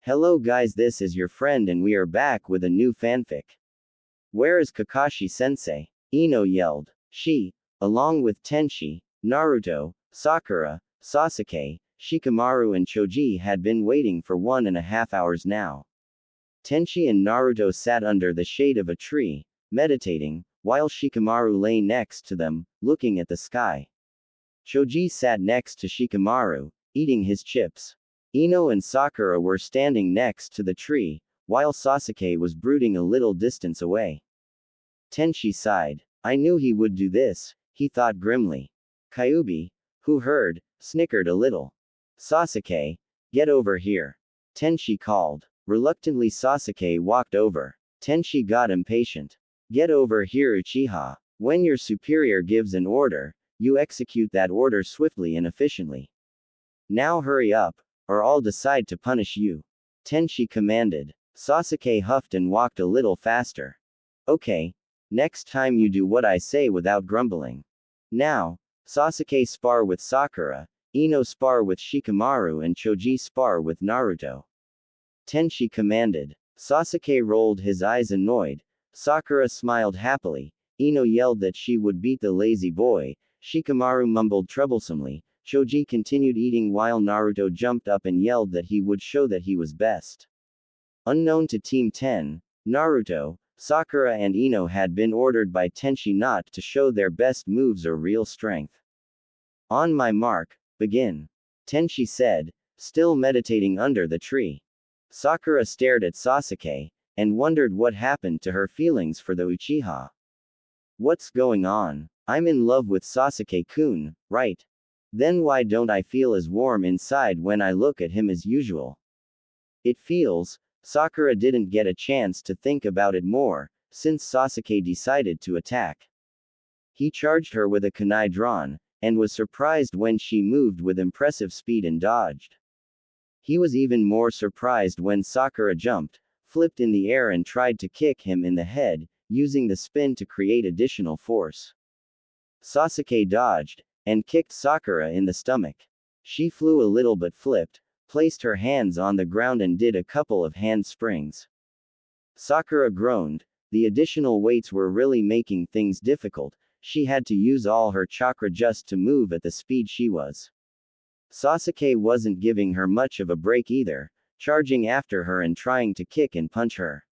Hello guys, this is your friend and we are back with a new fanfic. Where is Kakashi-sensei? Ino yelled. She, along with Tenchi, Naruto, Sakura, Sasuke, Shikamaru and Choji had been waiting for 1.5 hours now. Tenchi and Naruto sat under the shade of a tree, meditating, while Shikamaru lay next to them, looking at the sky. Choji sat next to Shikamaru, eating his chips. Ino and Sakura were standing next to the tree, while Sasuke was brooding a little distance away. Tenchi sighed. I knew he would do this, he thought grimly. Kyuubi, who heard, snickered a little. Sasuke, get over here. Tenchi called. Reluctantly Sasuke walked over. Tenchi got impatient. Get over here Uchiha. When your superior gives an order, you execute that order swiftly and efficiently. Now hurry up, or I'll decide to punish you. Tenchi commanded. Sasuke huffed and walked a little faster. Okay. Next time you do what I say without grumbling. Now, Sasuke spar with Sakura, Ino spar with Shikamaru and Choji spar with Naruto. Tenchi commanded. Sasuke rolled his eyes annoyed. Sakura smiled happily. Ino yelled that she would beat the lazy boy. Shikamaru mumbled troublesomely. Choji continued eating while Naruto jumped up and yelled that he would show that he was best. Unknown to Team 10, Naruto, Sakura and Ino had been ordered by Tenchi not to show their best moves or real strength. On my mark, begin. Tenchi said, still meditating under the tree. Sakura stared at Sasuke, and wondered what happened to her feelings for the Uchiha. What's going on? I'm in love with Sasuke-kun, right? Then why don't I feel as warm inside when I look at him as usual? It feels, Sakura didn't get a chance to think about it more, since Sasuke decided to attack. He charged her with a kunai drawn, and was surprised when she moved with impressive speed and dodged. He was even more surprised when Sakura jumped, flipped in the air and tried to kick him in the head, using the spin to create additional force. Sasuke dodged, and kicked Sakura in the stomach. She flew a little but flipped, placed her hands on the ground and did a couple of hand springs. Sakura groaned. The additional weights were really making things difficult. She had to use all her chakra just to move at the speed she was. Sasuke wasn't giving her much of a break either, charging after her and trying to kick and punch her.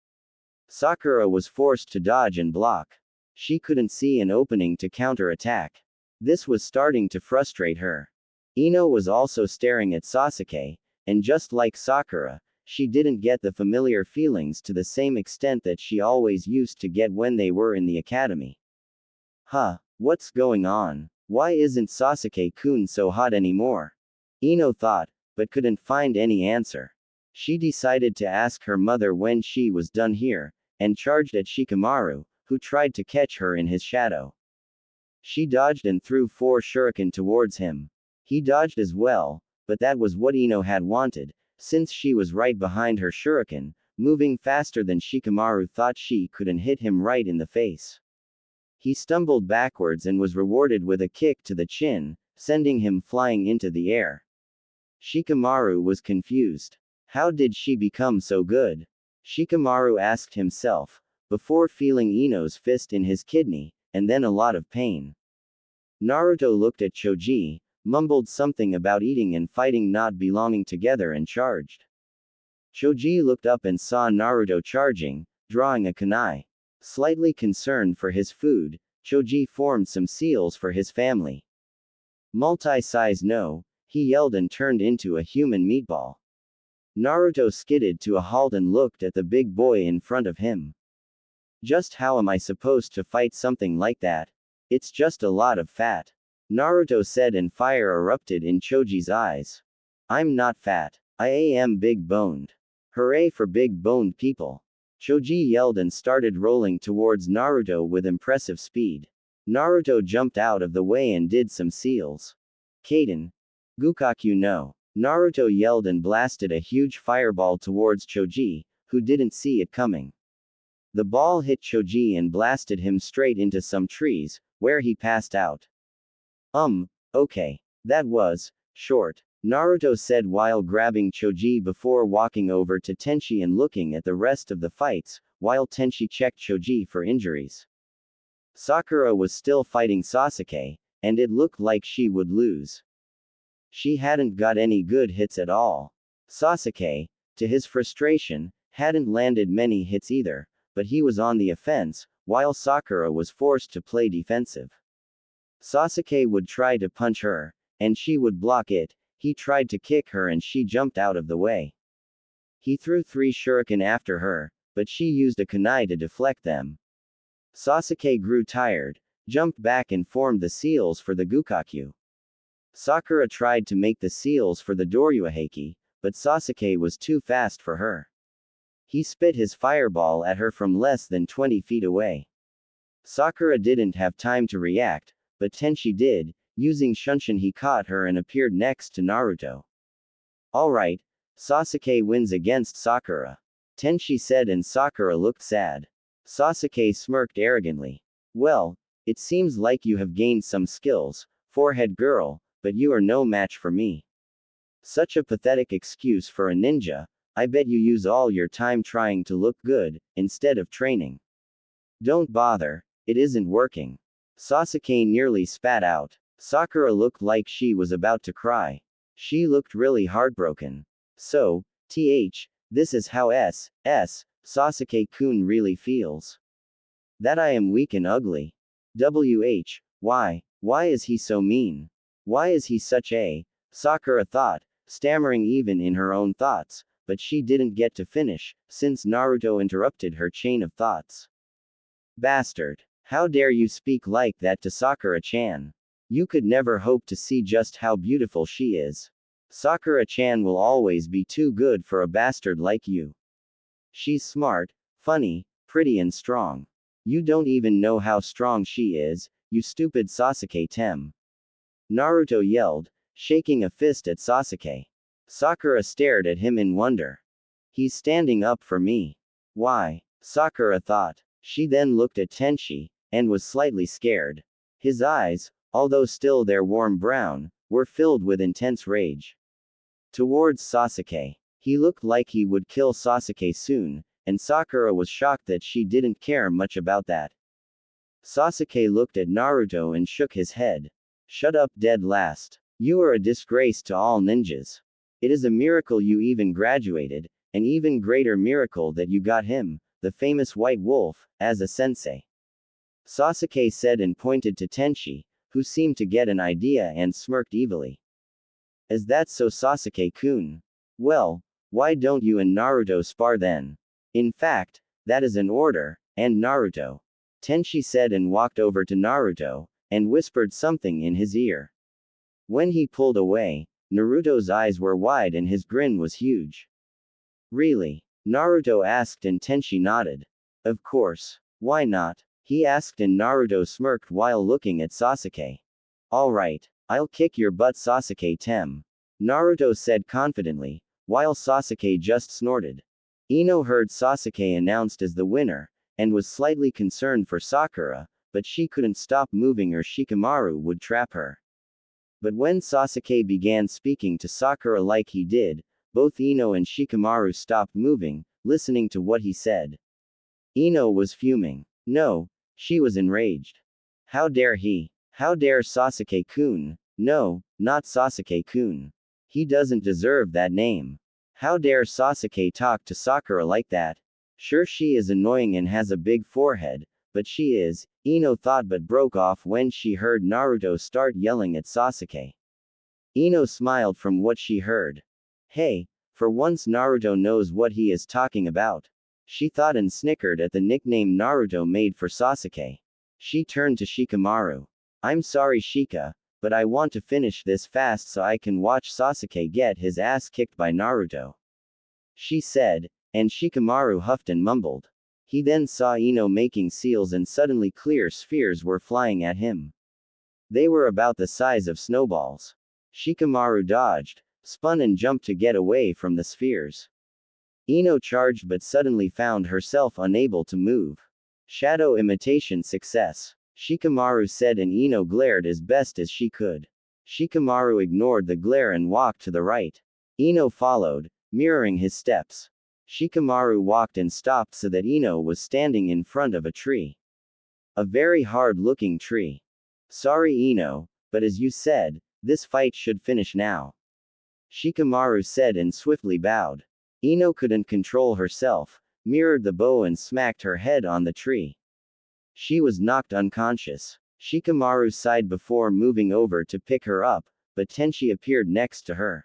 Sakura was forced to dodge and block. She couldn't see an opening to counter-attack. This was starting to frustrate her. Ino was also staring at Sasuke, and just like Sakura, she didn't get the familiar feelings to the same extent that she always used to get when they were in the academy. Huh, what's going on? Why isn't Sasuke-kun so hot anymore? Ino thought, but couldn't find any answer. She decided to ask her mother when she was done here, and charged at Shikamaru, who tried to catch her in his shadow. She dodged and threw 4 shuriken towards him. He dodged as well, but that was what Ino had wanted, since she was right behind her shuriken, moving faster than Shikamaru thought she could and hit him right in the face. He stumbled backwards and was rewarded with a kick to the chin, sending him flying into the air. Shikamaru was confused. How did she become so good? Shikamaru asked himself, before feeling Ino's fist in his kidney, and then a lot of pain. Naruto looked at Choji, mumbled something about eating and fighting not belonging together and charged. Choji looked up and saw Naruto charging, drawing a kunai. Slightly concerned for his food, Choji formed some seals for his family. Multi-size no, he yelled and turned into a human meatball. Naruto skidded to a halt and looked at the big boy in front of him. Just how am I supposed to fight something like that? It's just a lot of fat. Naruto said and fire erupted in Choji's eyes. I'm not fat. I am big-boned. Hooray for big-boned people. Choji yelled and started rolling towards Naruto with impressive speed. Naruto jumped out of the way and did some seals. Kaden. Gukaku no. Naruto yelled and blasted a huge fireball towards Choji, who didn't see it coming. The ball hit Choji and blasted him straight into some trees, where he passed out. Okay. That was short. Naruto said while grabbing Choji before walking over to Tenchi and looking at the rest of the fights, while Tenchi checked Choji for injuries. Sakura was still fighting Sasuke, and it looked like she would lose. She hadn't got any good hits at all. Sasuke, to his frustration, hadn't landed many hits either, but he was on the offense, while Sakura was forced to play defensive. Sasuke would try to punch her, and she would block it. He tried to kick her and she jumped out of the way. He threw 3 shuriken after her, but she used a kunai to deflect them. Sasuke grew tired, jumped back and formed the seals for the Gukakyu. Sakura tried to make the seals for the Doryuheki, but Sasuke was too fast for her. He spit his fireball at her from less than 20 feet away. Sakura didn't have time to react, but Tenchi did. Using Shunshin he caught her and appeared next to Naruto. Alright, Sasuke wins against Sakura. Tenchi said and Sakura looked sad. Sasuke smirked arrogantly. Well, it seems like you have gained some skills, forehead girl, but you are no match for me. Such a pathetic excuse for a ninja. I bet you use all your time trying to look good, instead of training. Don't bother, it isn't working. Sasuke nearly spat out. Sakura looked like she was about to cry. She looked really heartbroken. So, this is how Sasuke-kun really feels. That I am weak and ugly. Why is he so mean? Why is he such a, Sakura thought, stammering even in her own thoughts, but she didn't get to finish, since Naruto interrupted her chain of thoughts. Bastard. How dare you speak like that to Sakura-chan? You could never hope to see just how beautiful she is. Sakura-chan will always be too good for a bastard like you. She's smart, funny, pretty and strong. You don't even know how strong she is, you stupid Sasuke-tem. Naruto yelled, shaking a fist at Sasuke. Sakura stared at him in wonder. He's standing up for me. Why? Sakura thought. She then looked at Tenchi, and was slightly scared. His eyes, although still their warm brown, were filled with intense rage. Towards Sasuke. He looked like he would kill Sasuke soon, and Sakura was shocked that she didn't care much about that. Sasuke looked at Naruto and shook his head. Shut up dead last. You are a disgrace to all ninjas. It is a miracle you even graduated, an even greater miracle that you got him, the famous White Wolf, as a sensei. Sasuke said and pointed to Tenchi, who seemed to get an idea and smirked evilly. Is that so, Sasuke-kun? Well, why don't you and Naruto spar then? In fact, that is an order, and Naruto. Tenchi said and walked over to Naruto, and whispered something in his ear. When he pulled away, Naruto's eyes were wide and his grin was huge. Really? Naruto asked and Tenchi nodded. Of course. Why not? He asked and Naruto smirked while looking at Sasuke. Alright, I'll kick your butt Sasuke-tem. Naruto said confidently, while Sasuke just snorted. Ino heard Sasuke announced as the winner, and was slightly concerned for Sakura, but she couldn't stop moving or Shikamaru would trap her. But when Sasuke began speaking to Sakura like he did, both Ino and Shikamaru stopped moving, listening to what he said. Ino was fuming. No, she was enraged. How dare he? How dare Sasuke-kun? No, not Sasuke-kun. He doesn't deserve that name. How dare Sasuke talk to Sakura like that? Sure, she is annoying and has a big forehead, but she is, Ino thought, but broke off when she heard Naruto start yelling at Sasuke. Ino smiled from what she heard. Hey, for once Naruto knows what he is talking about. She thought and snickered at the nickname Naruto made for Sasuke. She turned to Shikamaru. I'm sorry Shika, but I want to finish this fast so I can watch Sasuke get his ass kicked by Naruto. She said, and Shikamaru huffed and mumbled. He then saw Ino making seals and suddenly clear spheres were flying at him. They were about the size of snowballs. Shikamaru dodged, spun and jumped to get away from the spheres. Ino charged but suddenly found herself unable to move. Shadow imitation success. Shikamaru said and Ino glared as best as she could. Shikamaru ignored the glare and walked to the right. Ino followed, mirroring his steps. Shikamaru walked and stopped so that Ino was standing in front of a tree. A very hard-looking tree. Sorry Ino, but as you said, this fight should finish now. Shikamaru said and swiftly bowed. Ino couldn't control herself, mirrored the bow and smacked her head on the tree. She was knocked unconscious. Shikamaru sighed before moving over to pick her up, but Tenchi appeared next to her.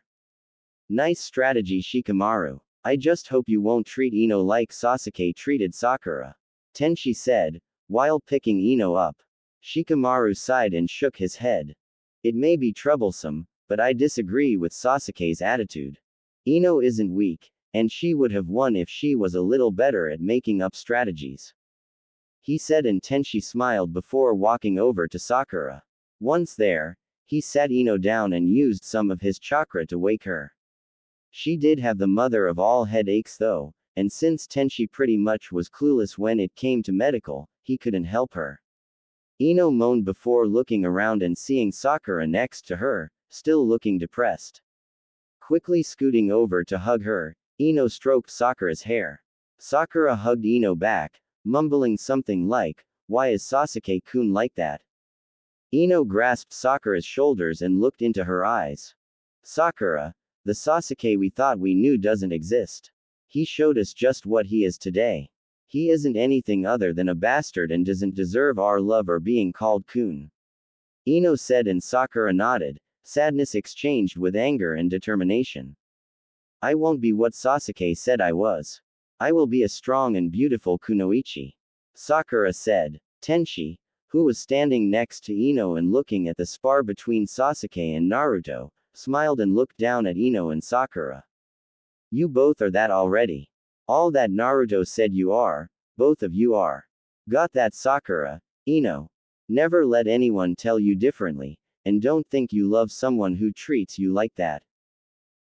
Nice strategy Shikamaru. I just hope you won't treat Ino like Sasuke treated Sakura. Tenchi said, while picking Ino up. Shikamaru sighed and shook his head. It may be troublesome, but I disagree with Sasuke's attitude. Ino isn't weak, and she would have won if she was a little better at making up strategies. He said, and Tenchi smiled before walking over to Sakura. Once there, he sat Ino down and used some of his chakra to wake her. She did have the mother of all headaches though, and since Tenchi pretty much was clueless when it came to medical, he couldn't help her. Ino moaned before looking around and seeing Sakura next to her, still looking depressed. Quickly scooting over to hug her, Ino stroked Sakura's hair. Sakura hugged Ino back, mumbling something like, "Why is Sasuke-kun like that?" Ino grasped Sakura's shoulders and looked into her eyes. Sakura, the Sasuke we thought we knew doesn't exist. He showed us just what he is today. He isn't anything other than a bastard and doesn't deserve our love or being called kun. Ino said and Sakura nodded, sadness exchanged with anger and determination. I won't be what Sasuke said I was. I will be a strong and beautiful kunoichi. Sakura said. Tenchi, who was standing next to Ino and looking at the spar between Sasuke and Naruto, smiled and looked down at Ino and Sakura. You both are that already. All that Naruto said you are, both of you are. Got that Sakura? Ino. Never let anyone tell you differently, and don't think you love someone who treats you like that.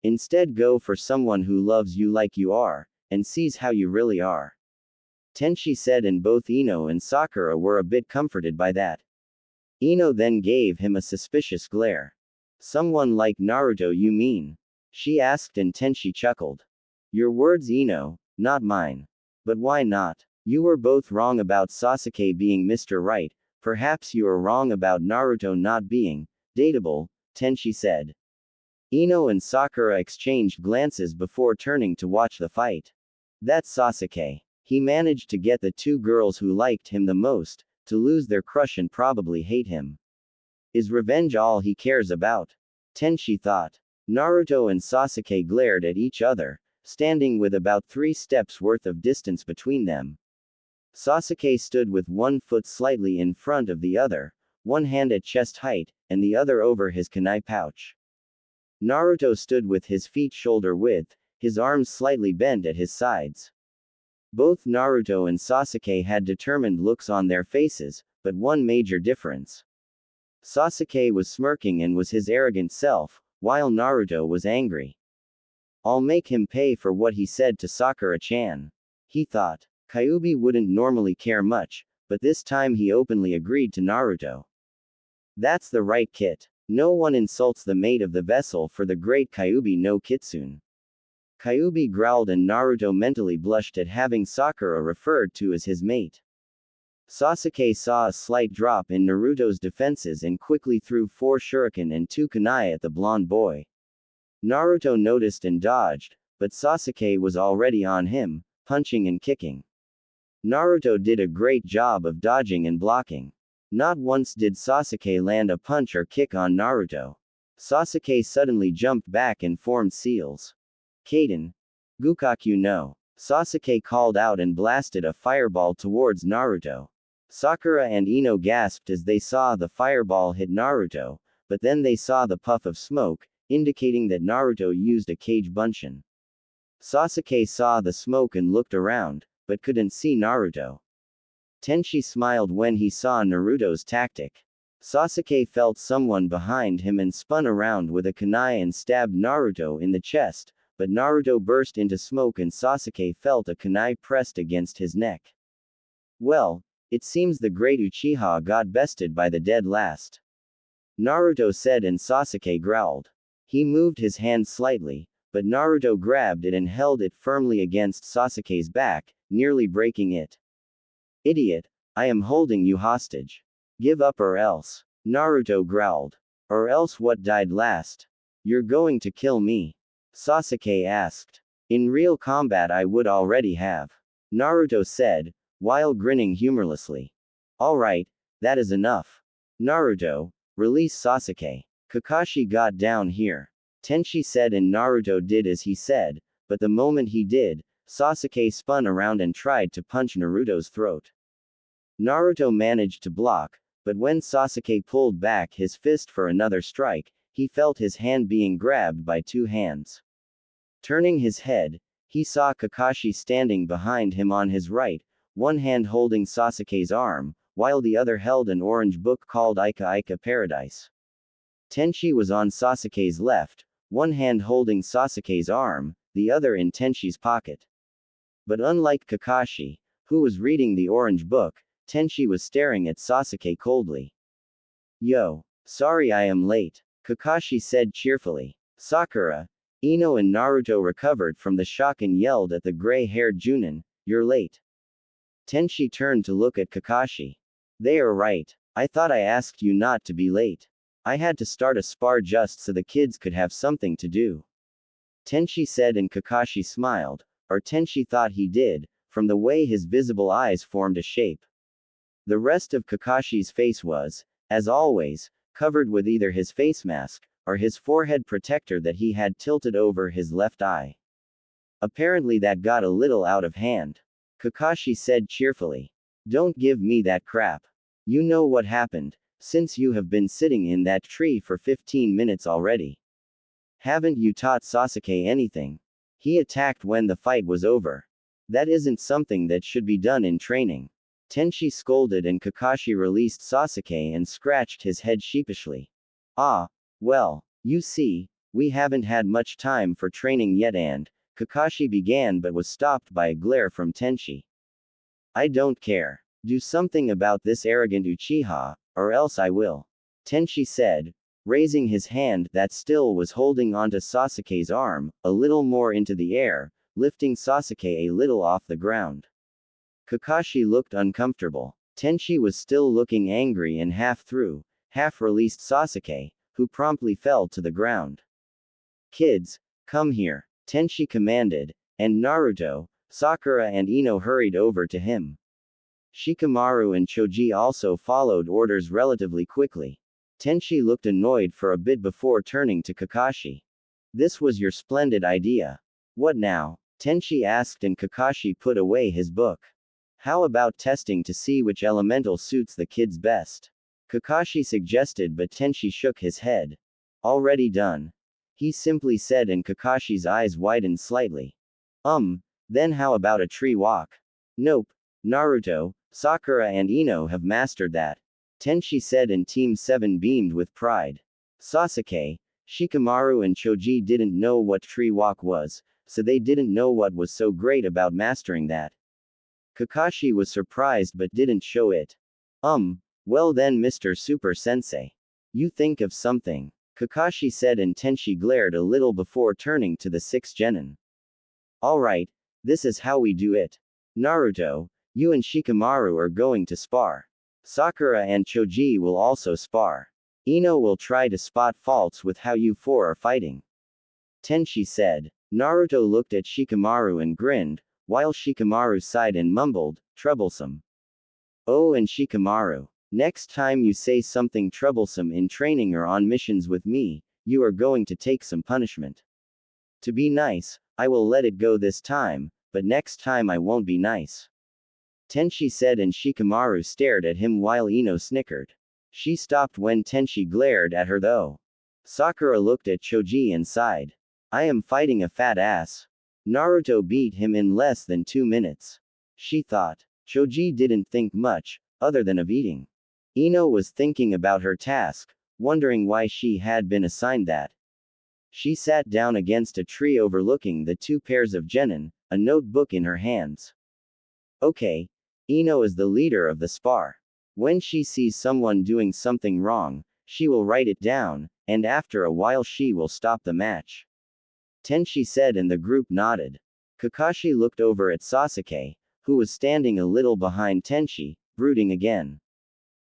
Instead go for someone who loves you like you are, and sees how you really are. Tenchi said, and both Ino and Sakura were a bit comforted by that. Ino then gave him a suspicious glare. Someone like Naruto you mean? She asked and Tenchi chuckled. Your words Ino, not mine. But why not? You were both wrong about Sasuke being Mr. Right, perhaps you are wrong about Naruto not being dateable, Tenchi said. Ino and Sakura exchanged glances before turning to watch the fight. That's Sasuke. He managed to get the two girls who liked him the most to lose their crush and probably hate him. Is revenge all he cares about? Tenchi thought. Naruto and Sasuke glared at each other, standing with about 3 steps worth of distance between them. Sasuke stood with one foot slightly in front of the other, one hand at chest height, and the other over his kunai pouch. Naruto stood with his feet shoulder width, his arms slightly bent at his sides. Both Naruto and Sasuke had determined looks on their faces, but one major difference. Sasuke was smirking and was his arrogant self, while Naruto was angry. I'll make him pay for what he said to Sakura-chan. He thought. Kyuubi wouldn't normally care much, but this time he openly agreed to Naruto. That's the right kit. No one insults the mate of the vessel for the great Kyuubi no Kitsune. Kyuubi growled and Naruto mentally blushed at having Sakura referred to as his mate. Sasuke saw a slight drop in Naruto's defenses and quickly threw 4 shuriken and 2 kunai at the blonde boy. Naruto noticed and dodged, but Sasuke was already on him, punching and kicking. Naruto did a great job of dodging and blocking. Not once did Sasuke land a punch or kick on Naruto. Sasuke suddenly jumped back and formed seals. Kaden. Gukakyu no. Sasuke called out and blasted a fireball towards Naruto. Sakura and Ino gasped as they saw the fireball hit Naruto, but then they saw the puff of smoke, indicating that Naruto used a kage bunshin. Sasuke saw the smoke and looked around, but couldn't see Naruto. Tenchi smiled when he saw Naruto's tactic. Sasuke felt someone behind him and spun around with a kunai and stabbed Naruto in the chest, but Naruto burst into smoke and Sasuke felt a kunai pressed against his neck. Well, it seems the great Uchiha got bested by the dead last. Naruto said and Sasuke growled. He moved his hand slightly, but Naruto grabbed it and held it firmly against Sasuke's back, nearly breaking it. Idiot, I am holding you hostage. Give up or else. Naruto growled. Or else what died last? You're going to kill me? Sasuke asked. In real combat I would already have. Naruto said, while grinning humorlessly. Alright, that is enough. Naruto, release Sasuke. Kakashi got down here. Tenchi said and Naruto did as he said, but the moment he did, Sasuke spun around and tried to punch Naruto's throat. Naruto managed to block, but when Sasuke pulled back his fist for another strike, he felt his hand being grabbed by two hands. Turning his head, he saw Kakashi standing behind him on his right, one hand holding Sasuke's arm, while the other held an orange book called Ika Ika Paradise. Tenchi was on Sasuke's left, one hand holding Sasuke's arm, the other in Tenchi's pocket. But unlike Kakashi, who was reading the orange book, Tenchi was staring at Sasuke coldly. Yo. Sorry I am late, Kakashi said cheerfully. Sakura, Ino and Naruto recovered from the shock and yelled at the gray-haired Junin, you're late. Tenchi turned to look at Kakashi. They are right. I thought I asked you not to be late. I had to start a spar just so the kids could have something to do. Tenchi said and Kakashi smiled, or Tenchi thought he did, from the way his visible eyes formed a shape. The rest of Kakashi's face was, as always, covered with either his face mask, or his forehead protector that he had tilted over his left eye. Apparently that got a little out of hand. Kakashi said cheerfully. Don't give me that crap. You know what happened, since you have been sitting in that tree for 15 minutes already. Haven't you taught Sasuke anything? He attacked when the fight was over. That isn't something that should be done in training. Tenchi scolded and Kakashi released Sasuke and scratched his head sheepishly. Ah, well, you see, we haven't had much time for training yet and, Kakashi began but was stopped by a glare from Tenchi. I don't care. Do something about this arrogant Uchiha, or else I will. Tenchi said, raising his hand that still was holding onto Sasuke's arm, a little more into the air, lifting Sasuke a little off the ground. Kakashi looked uncomfortable. Tenchi was still looking angry and half-released Sasuke, who promptly fell to the ground. Kids, come here, Tenchi commanded, and Naruto, Sakura and Ino hurried over to him. Shikamaru and Choji also followed orders relatively quickly. Tenchi looked annoyed for a bit before turning to Kakashi. This was your splendid idea. What now? Tenchi asked and Kakashi put away his book. How about testing to see which elemental suits the kids best? Kakashi suggested but Tenchi shook his head. Already done. He simply said and Kakashi's eyes widened slightly. Then how about a tree walk? Nope. Naruto, Sakura and Ino have mastered that. Tenchi said and Team 7 beamed with pride. Sasuke, Shikamaru and Choji didn't know what tree walk was, so they didn't know what was so great about mastering that. Kakashi was surprised but didn't show it. Well then Mr. Super Sensei. You think of something. Kakashi said and Tenchi glared a little before turning to the 6 genin. Alright, this is how we do it. Naruto, you and Shikamaru are going to spar. Sakura and Choji will also spar. Ino will try to spot faults with how you four are fighting. Tenchi said. Naruto looked at Shikamaru and grinned, while Shikamaru sighed and mumbled, troublesome. Oh and Shikamaru. Next time you say something troublesome in training or on missions with me, you are going to take some punishment. To be nice, I will let it go this time, but next time I won't be nice. Tenchi said and Shikamaru stared at him while Ino snickered. She stopped when Tenchi glared at her though. Sakura looked at Choji and sighed. I am fighting a fat ass. Naruto beat him in less than 2 minutes. She thought. Choji didn't think much, other than of eating. Ino was thinking about her task, wondering why she had been assigned that. She sat down against a tree overlooking the 2 pairs of genin, a notebook in her hands. Okay. Ino is the leader of the spar. When she sees someone doing something wrong, she will write it down, and after a while she will stop the match. Tenchi said and the group nodded. Kakashi looked over at Sasuke, who was standing a little behind Tenchi, brooding again.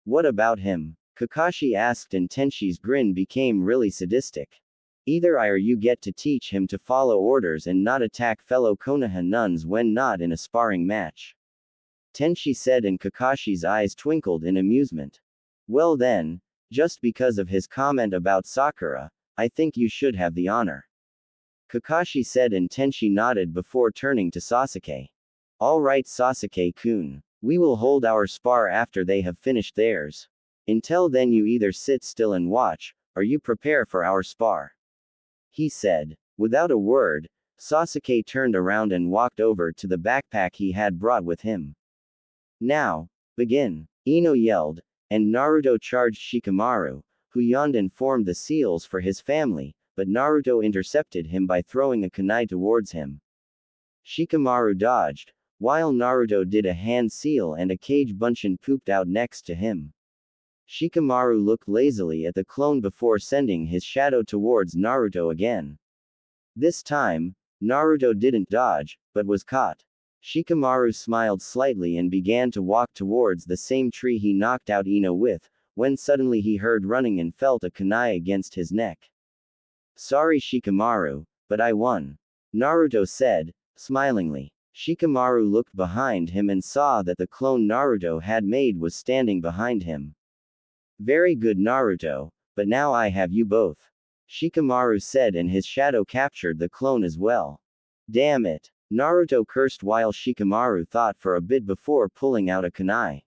What about him? Kakashi asked and Tenchi's grin became really sadistic. Either I or you get to teach him to follow orders and not attack fellow Konoha nuns when not in a sparring match. Tenchi said and Kakashi's eyes twinkled in amusement. Well then, just because of his comment about Sakura, I think you should have the honor. Kakashi said and Tenchi nodded before turning to Sasuke. Alright Sasuke-kun. We will hold our spar after they have finished theirs. Until then you either sit still and watch, or you prepare for our spar. He said. Without a word, Sasuke turned around and walked over to the backpack he had brought with him. Now, begin, Ino yelled, and Naruto charged Shikamaru, who yawned and formed the seals for his family, but Naruto intercepted him by throwing a kunai towards him. Shikamaru dodged, while Naruto did a hand seal and a cage bunshin pooped out next to him. Shikamaru looked lazily at the clone before sending his shadow towards Naruto again. This time, Naruto didn't dodge, but was caught. Shikamaru smiled slightly and began to walk towards the same tree he knocked out Ino with, when suddenly he heard running and felt a kunai against his neck. Sorry Shikamaru, but I won. Naruto said, smilingly. Shikamaru looked behind him and saw that the clone Naruto had made was standing behind him. Very good Naruto, but now I have you both. Shikamaru said and his shadow captured the clone as well. Damn it. Naruto cursed while Shikamaru thought for a bit before pulling out a kunai.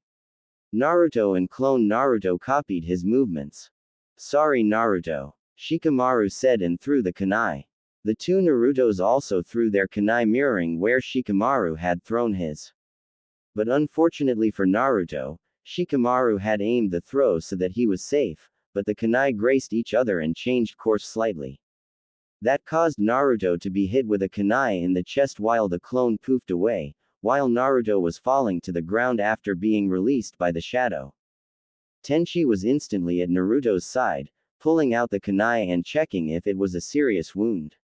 Naruto and clone Naruto copied his movements. Sorry Naruto. Shikamaru said and threw the kunai. The two Narutos also threw their kunai mirroring where Shikamaru had thrown his. But unfortunately for Naruto, Shikamaru had aimed the throw so that he was safe, but the kunai grazed each other and changed course slightly. That caused Naruto to be hit with a kunai in the chest while the clone poofed away, while Naruto was falling to the ground after being released by the shadow. Tenchi was instantly at Naruto's side, pulling out the kunai and checking if it was a serious wound.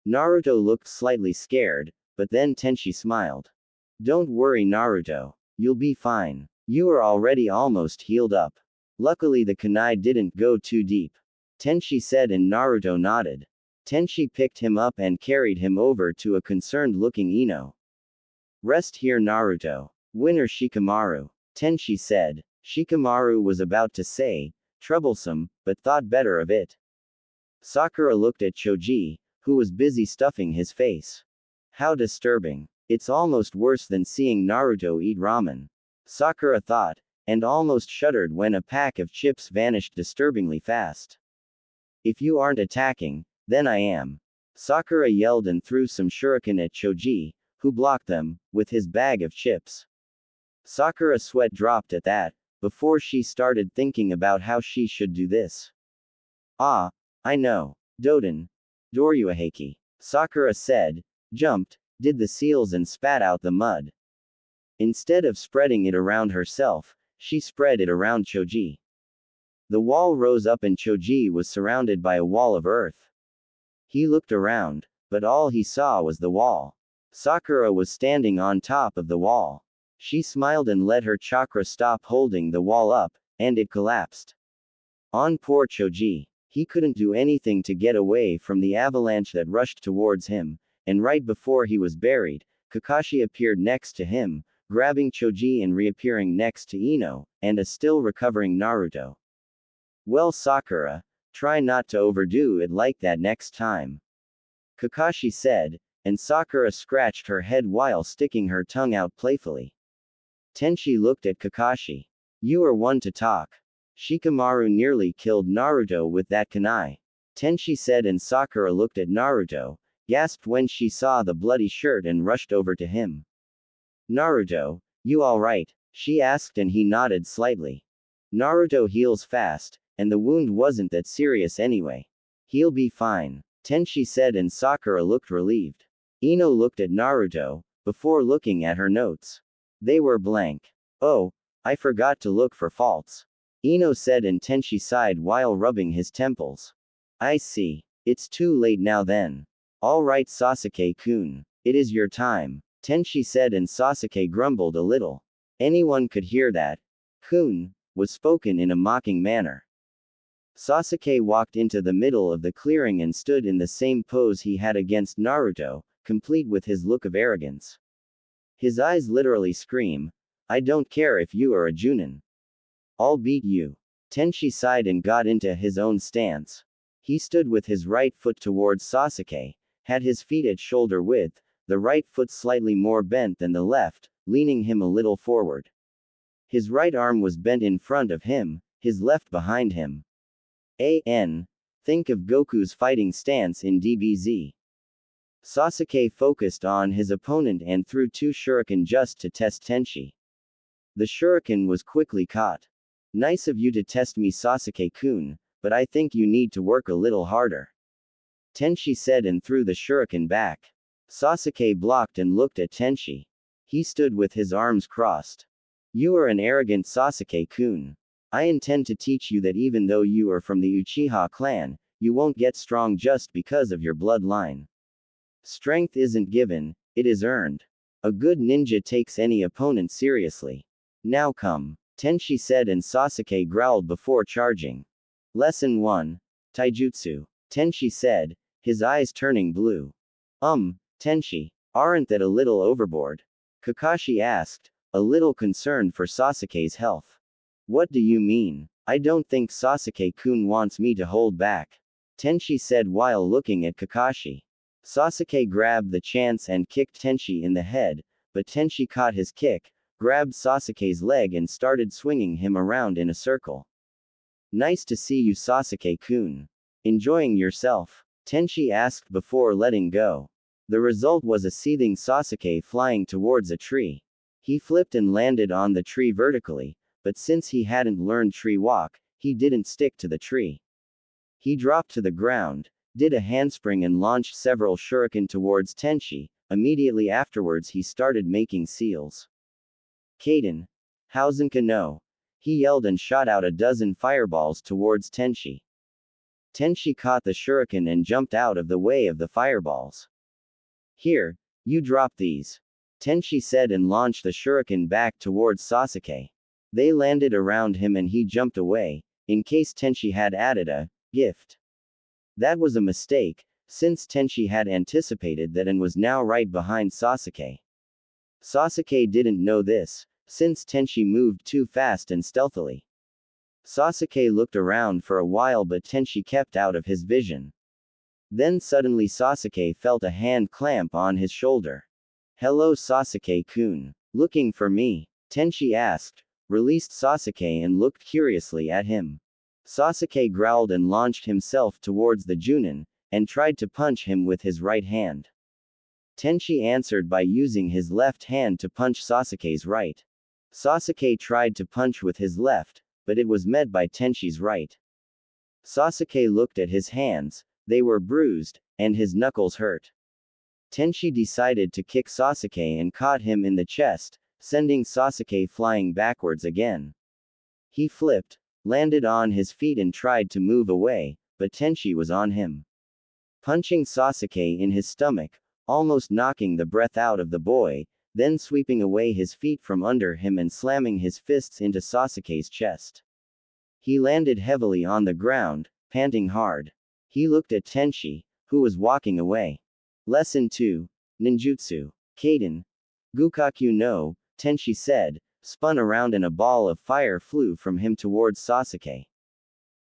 Naruto looked slightly scared, but then Tenchi smiled. Don't worry Naruto. You'll be fine. You are already almost healed up. Luckily the kunai didn't go too deep. Tenchi said and Naruto nodded. Tenchi picked him up and carried him over to a concerned-looking Ino. Rest here Naruto. Winner Shikamaru. Tenchi said. Shikamaru was about to say, troublesome, but thought better of it. Sakura looked at Choji, who was busy stuffing his face. How disturbing. It's almost worse than seeing Naruto eat ramen. Sakura thought, and almost shuddered when a pack of chips vanished disturbingly fast. If you aren't attacking, then I am. Sakura yelled and threw some shuriken at Choji, who blocked them, with his bag of chips. Sakura's sweat dropped at that, before she started thinking about how she should do this. Ah, I know. Doden. Doryuaheki. Sakura said, jumped, did the seals and spat out the mud. Instead of spreading it around herself, she spread it around Choji. The wall rose up and Choji was surrounded by a wall of earth. He looked around, but all he saw was the wall. Sakura was standing on top of the wall. She smiled and let her chakra stop holding the wall up, and it collapsed. On poor Choji. He couldn't do anything to get away from the avalanche that rushed towards him, and right before he was buried, Kakashi appeared next to him, grabbing Choji and reappearing next to Ino, and a still recovering Naruto. Well Sakura, try not to overdo it like that next time. Kakashi said, and Sakura scratched her head while sticking her tongue out playfully. Tenchi looked at Kakashi. You are one to talk. Shikamaru nearly killed Naruto with that kunai. Tenchi said and Sakura looked at Naruto, gasped when she saw the bloody shirt and rushed over to him. Naruto, you alright? She asked and he nodded slightly. Naruto heals fast, and the wound wasn't that serious anyway. He'll be fine. Tenchi said and Sakura looked relieved. Ino looked at Naruto, before looking at her notes. They were blank. Oh, I forgot to look for faults. Ino said, and Tenchi sighed while rubbing his temples. I see. It's too late now then. All right, Sasuke-kun. It is your time, Tenchi said, and Sasuke grumbled a little. Anyone could hear that. Kun was spoken in a mocking manner. Sasuke walked into the middle of the clearing and stood in the same pose he had against Naruto, complete with his look of arrogance. His eyes literally scream, I don't care if you are a Junin. I'll beat you. Tenchi sighed and got into his own stance. He stood with his right foot towards Sasuke, had his feet at shoulder width, the right foot slightly more bent than the left, leaning him a little forward. His right arm was bent in front of him, his left behind him. Think of Goku's fighting stance in DBZ. Sasuke focused on his opponent and threw 2 shuriken just to test Tenchi. The shuriken was quickly caught. Nice of you to test me, Sasuke-kun, but I think you need to work a little harder. Tenchi said and threw the shuriken back. Sasuke blocked and looked at Tenchi. He stood with his arms crossed. You are an arrogant Sasuke-kun. I intend to teach you that even though you are from the Uchiha clan, you won't get strong just because of your bloodline. Strength isn't given, it is earned. A good ninja takes any opponent seriously. Now come, Tenchi said, and Sasuke growled before charging. Lesson 1. Taijutsu. Tenchi said, his eyes turning blue. Tenchi, aren't that a little overboard? Kakashi asked, a little concerned for Sasuke's health. What do you mean? I don't think Sasuke-kun wants me to hold back, Tenchi said while looking at Kakashi. Sasuke grabbed the chance and kicked Tenchi in the head, but Tenchi caught his kick, grabbed Sasuke's leg and started swinging him around in a circle. Nice to see you, Sasuke-kun. Enjoying yourself? Tenchi asked before letting go. The result was a seething Sasuke flying towards a tree. He flipped and landed on the tree vertically, but since he hadn't learned tree walk, he didn't stick to the tree. He dropped to the ground, did a handspring and launched several shuriken towards Tenchi. Immediately afterwards he started making seals. Kaden. Hausenka no. He yelled and shot out a dozen fireballs towards Tenchi. Tenchi caught the shuriken and jumped out of the way of the fireballs. Here, you drop these, Tenchi said and launched the shuriken back towards Sasuke. They landed around him and he jumped away, in case Tenchi had added a gift. That was a mistake, since Tenchi had anticipated that and was now right behind Sasuke. Sasuke didn't know this, since Tenchi moved too fast and stealthily. Sasuke looked around for a while but Tenchi kept out of his vision. Then suddenly Sasuke felt a hand clamp on his shoulder. Hello, Sasuke-kun. Looking for me? Tenchi asked, released Sasuke and looked curiously at him. Sasuke growled and launched himself towards the Junin, and tried to punch him with his right hand. Tenchi answered by using his left hand to punch Sasuke's right. Sasuke tried to punch with his left, but it was met by Tenchi's right. Sasuke looked at his hands, they were bruised, and his knuckles hurt. Tenchi decided to kick Sasuke and caught him in the chest, sending Sasuke flying backwards again. He flipped, landed on his feet and tried to move away, but Tenchi was on him. Punching Sasuke in his stomach, almost knocking the breath out of the boy, then sweeping away his feet from under him and slamming his fists into Sasuke's chest. He landed heavily on the ground, panting hard. He looked at Tenchi, who was walking away. Lesson 2. Ninjutsu. Kaden. Gukaku no, Tenchi said, spun around and a ball of fire flew from him towards Sasuke.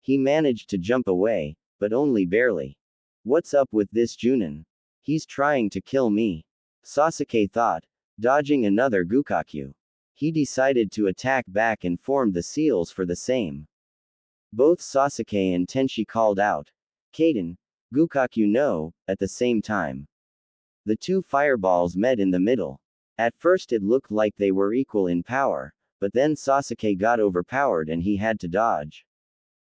He managed to jump away, but only barely. What's up with this Junin? He's trying to kill me, Sasuke thought, dodging another Gukaku. He decided to attack back and formed the seals for the same. Both Sasuke and Tenchi called out, Kaden, Gukaku no, at the same time. The two fireballs met in the middle. At first it looked like they were equal in power, but then Sasuke got overpowered and he had to dodge.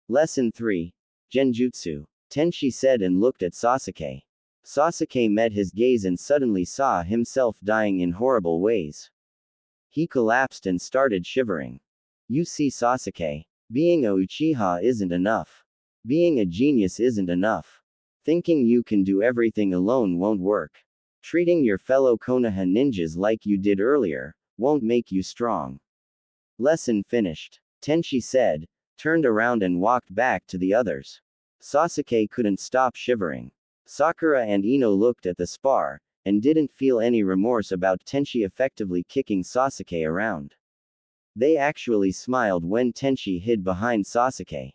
Lesson 3. Genjutsu. Tenchi said and looked at Sasuke. Sasuke met his gaze and suddenly saw himself dying in horrible ways. He collapsed and started shivering. You see, Sasuke. Being a Uchiha isn't enough. Being a genius isn't enough. Thinking you can do everything alone won't work. Treating your fellow Konoha ninjas like you did earlier won't make you strong. Lesson finished. Tenchi said, turned around and walked back to the others. Sasuke couldn't stop shivering. Sakura and Ino looked at the spar, and didn't feel any remorse about Tenchi effectively kicking Sasuke around. They actually smiled when Tenchi hid behind Sasuke.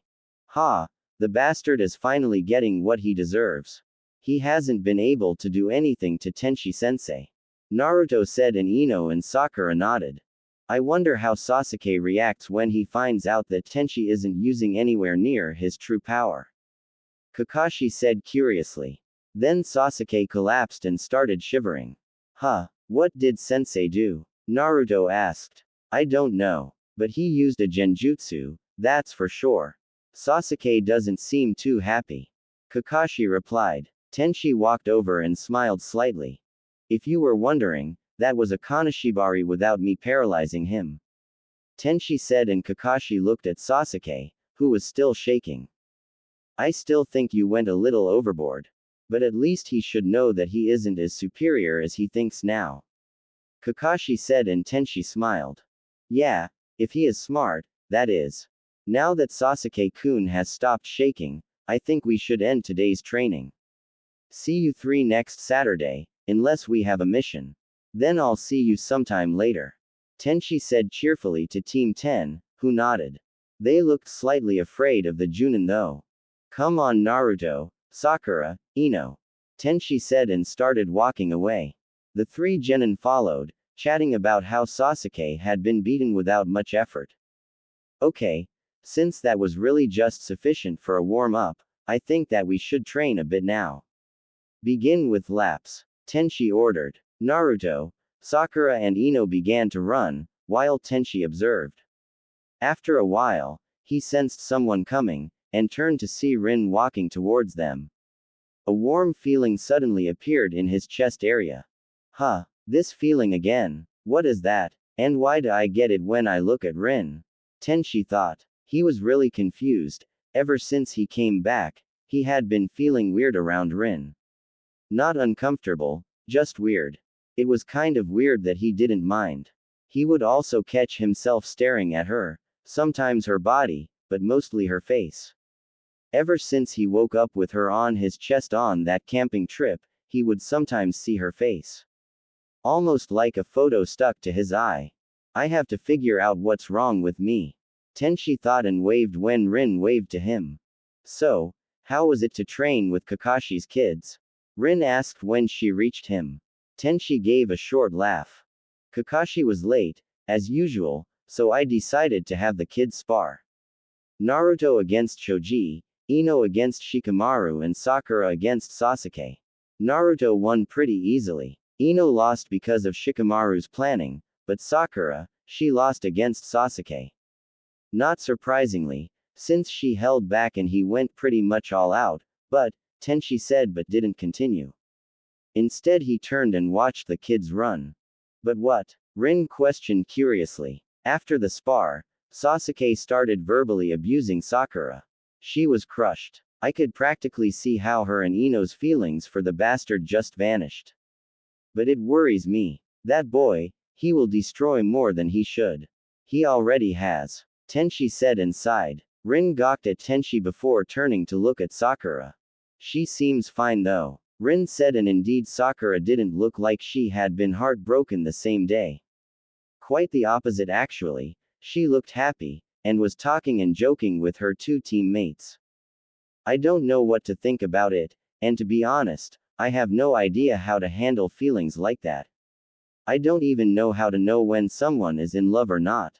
Ha! The bastard is finally getting what he deserves. He hasn't been able to do anything to Tenchi-sensei. Naruto said, and Ino and Sakura nodded. I wonder how Sasuke reacts when he finds out that Tenchi isn't using anywhere near his true power. Kakashi said curiously. Then Sasuke collapsed and started shivering. Huh, what did sensei do? Naruto asked. I don't know. But he used a genjutsu, that's for sure. Sasuke doesn't seem too happy. Kakashi replied. Tenchi walked over and smiled slightly. If you were wondering, that was a Kaneshibari without me paralyzing him. Tenchi said, and Kakashi looked at Sasuke, who was still shaking. I still think you went a little overboard. But at least he should know that he isn't as superior as he thinks now. Kakashi said, and Tenchi smiled. Yeah, if he is smart, that is. Now that Sasuke-kun has stopped shaking, I think we should end today's training. See you three next Saturday, unless we have a mission. Then I'll see you sometime later. Tenchi said cheerfully to Team 10, who nodded. They looked slightly afraid of the Junin though. Come on Naruto, Sakura, Ino. Tenchi said and started walking away. The three genin followed, chatting about how Sasuke had been beaten without much effort. Okay, since that was really just sufficient for a warm-up, I think that we should train a bit now. Begin with laps. Tenchi ordered. Naruto, Sakura and Ino began to run, while Tenchi observed. After a while, he sensed someone coming, and turned to see Rin walking towards them. A warm feeling suddenly appeared in his chest area. Huh, this feeling again. What is that? And why do I get it when I look at Rin? Tenchi thought. He was really confused. Ever since he came back, he had been feeling weird around Rin. Not uncomfortable, just weird. It was kind of weird that he didn't mind. He would also catch himself staring at her, sometimes her body, but mostly her face. Ever since he woke up with her on his chest on that camping trip, he would sometimes see her face. Almost like a photo stuck to his eye. I have to figure out what's wrong with me. Tenchi thought and waved when Rin waved to him. So, how was it to train with Kakashi's kids? Rin asked when she reached him. Tenchi gave a short laugh. Kakashi was late, as usual, so I decided to have the kids spar. Naruto against Choji, Ino against Shikamaru and Sakura against Sasuke. Naruto won pretty easily. Ino lost because of Shikamaru's planning, but Sakura, she lost against Sasuke. Not surprisingly, since she held back and he went pretty much all out, but, Tenchi said but didn't continue. Instead he turned and watched the kids run. But what? Rin questioned curiously. After the spar, Sasuke started verbally abusing Sakura. She was crushed. I could practically see how her and Ino's feelings for the bastard just vanished. But it worries me. That boy, he will destroy more than he should. He already has. Tenchi said and sighed. Rin gawked at Tenchi before turning to look at Sakura. She seems fine though. Rin said, and indeed Sakura didn't look like she had been heartbroken the same day. Quite the opposite actually, she looked happy, and was talking and joking with her two teammates. I don't know what to think about it, and to be honest, I have no idea how to handle feelings like that. I don't even know how to know when someone is in love or not.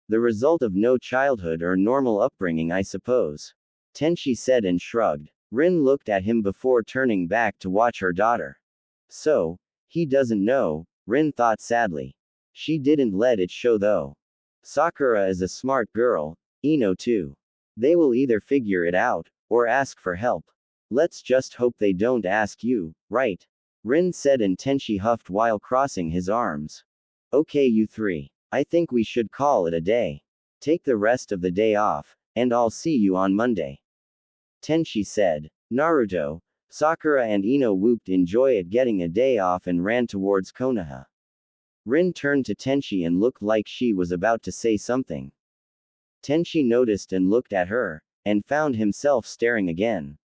The result of no childhood or normal upbringing, I suppose. Tenchi said and shrugged. Rin looked at him before turning back to watch her daughter. So, he doesn't know, Rin thought sadly. She didn't let it show though. Sakura is a smart girl, Ino too. They will either figure it out, or ask for help. Let's just hope they don't ask you, right? Rin said, and Tenchi huffed while crossing his arms. Okay you three. I think we should call it a day. Take the rest of the day off, and I'll see you on Monday. Tenchi said. Naruto, Sakura and Ino whooped in joy at getting a day off and ran towards Konoha. Rin turned to Tenchi and looked like she was about to say something. Tenchi noticed and looked at her, and found himself staring again.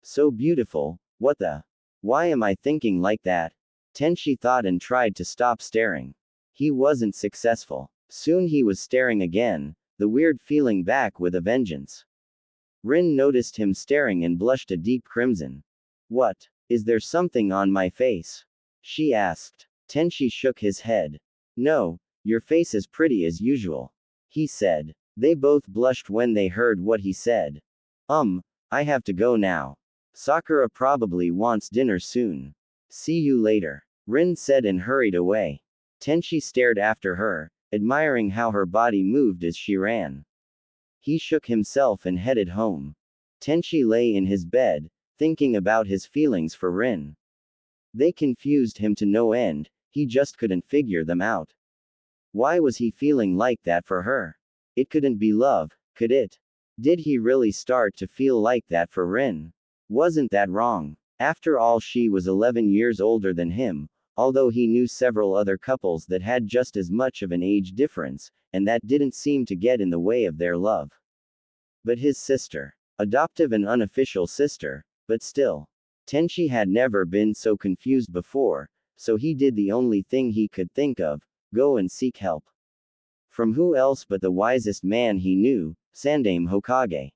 So beautiful, what the? Why am I thinking like that? Tenchi thought and tried to stop staring. He wasn't successful. Soon he was staring again, the weird feeling back with a vengeance. Rin noticed him staring and blushed a deep crimson. What? Is there something on my face? She asked. Tenchi shook his head. No, your face is pretty as usual. He said. They both blushed when they heard what he said. I have to go now. Sakura probably wants dinner soon. See you later. Rin said and hurried away. Tenchi stared after her, admiring how her body moved as she ran. He shook himself and headed home. Tenchi lay in his bed, thinking about his feelings for Rin. They confused him to no end, he just couldn't figure them out. Why was he feeling like that for her? It couldn't be love, could it? Did he really start to feel like that for Rin? Wasn't that wrong? After all, she was 11 years older than him, although he knew several other couples that had just as much of an age difference, and that didn't seem to get in the way of their love. But his sister. Adoptive and unofficial sister, but still. Tenchi had never been so confused before, so he did the only thing he could think of, go and seek help. From who else but the wisest man he knew, Sandaime Hokage.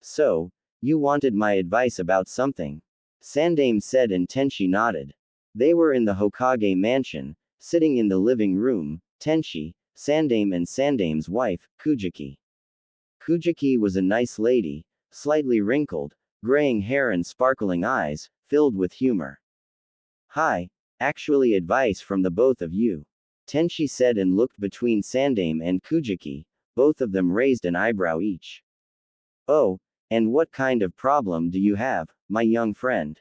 So, you wanted my advice about something? Sandaime said and Tenchi nodded. They were in the Hokage mansion, sitting in the living room, Tenchi, Sandaime and Sandaime's wife, Kujiki. Kujiki was a nice lady, slightly wrinkled, graying hair and sparkling eyes, filled with humor. Hi, actually advice from the both of you. Tenchi said and looked between Sandaime and Kujiki, both of them raised an eyebrow each. Oh, and what kind of problem do you have, my young friend?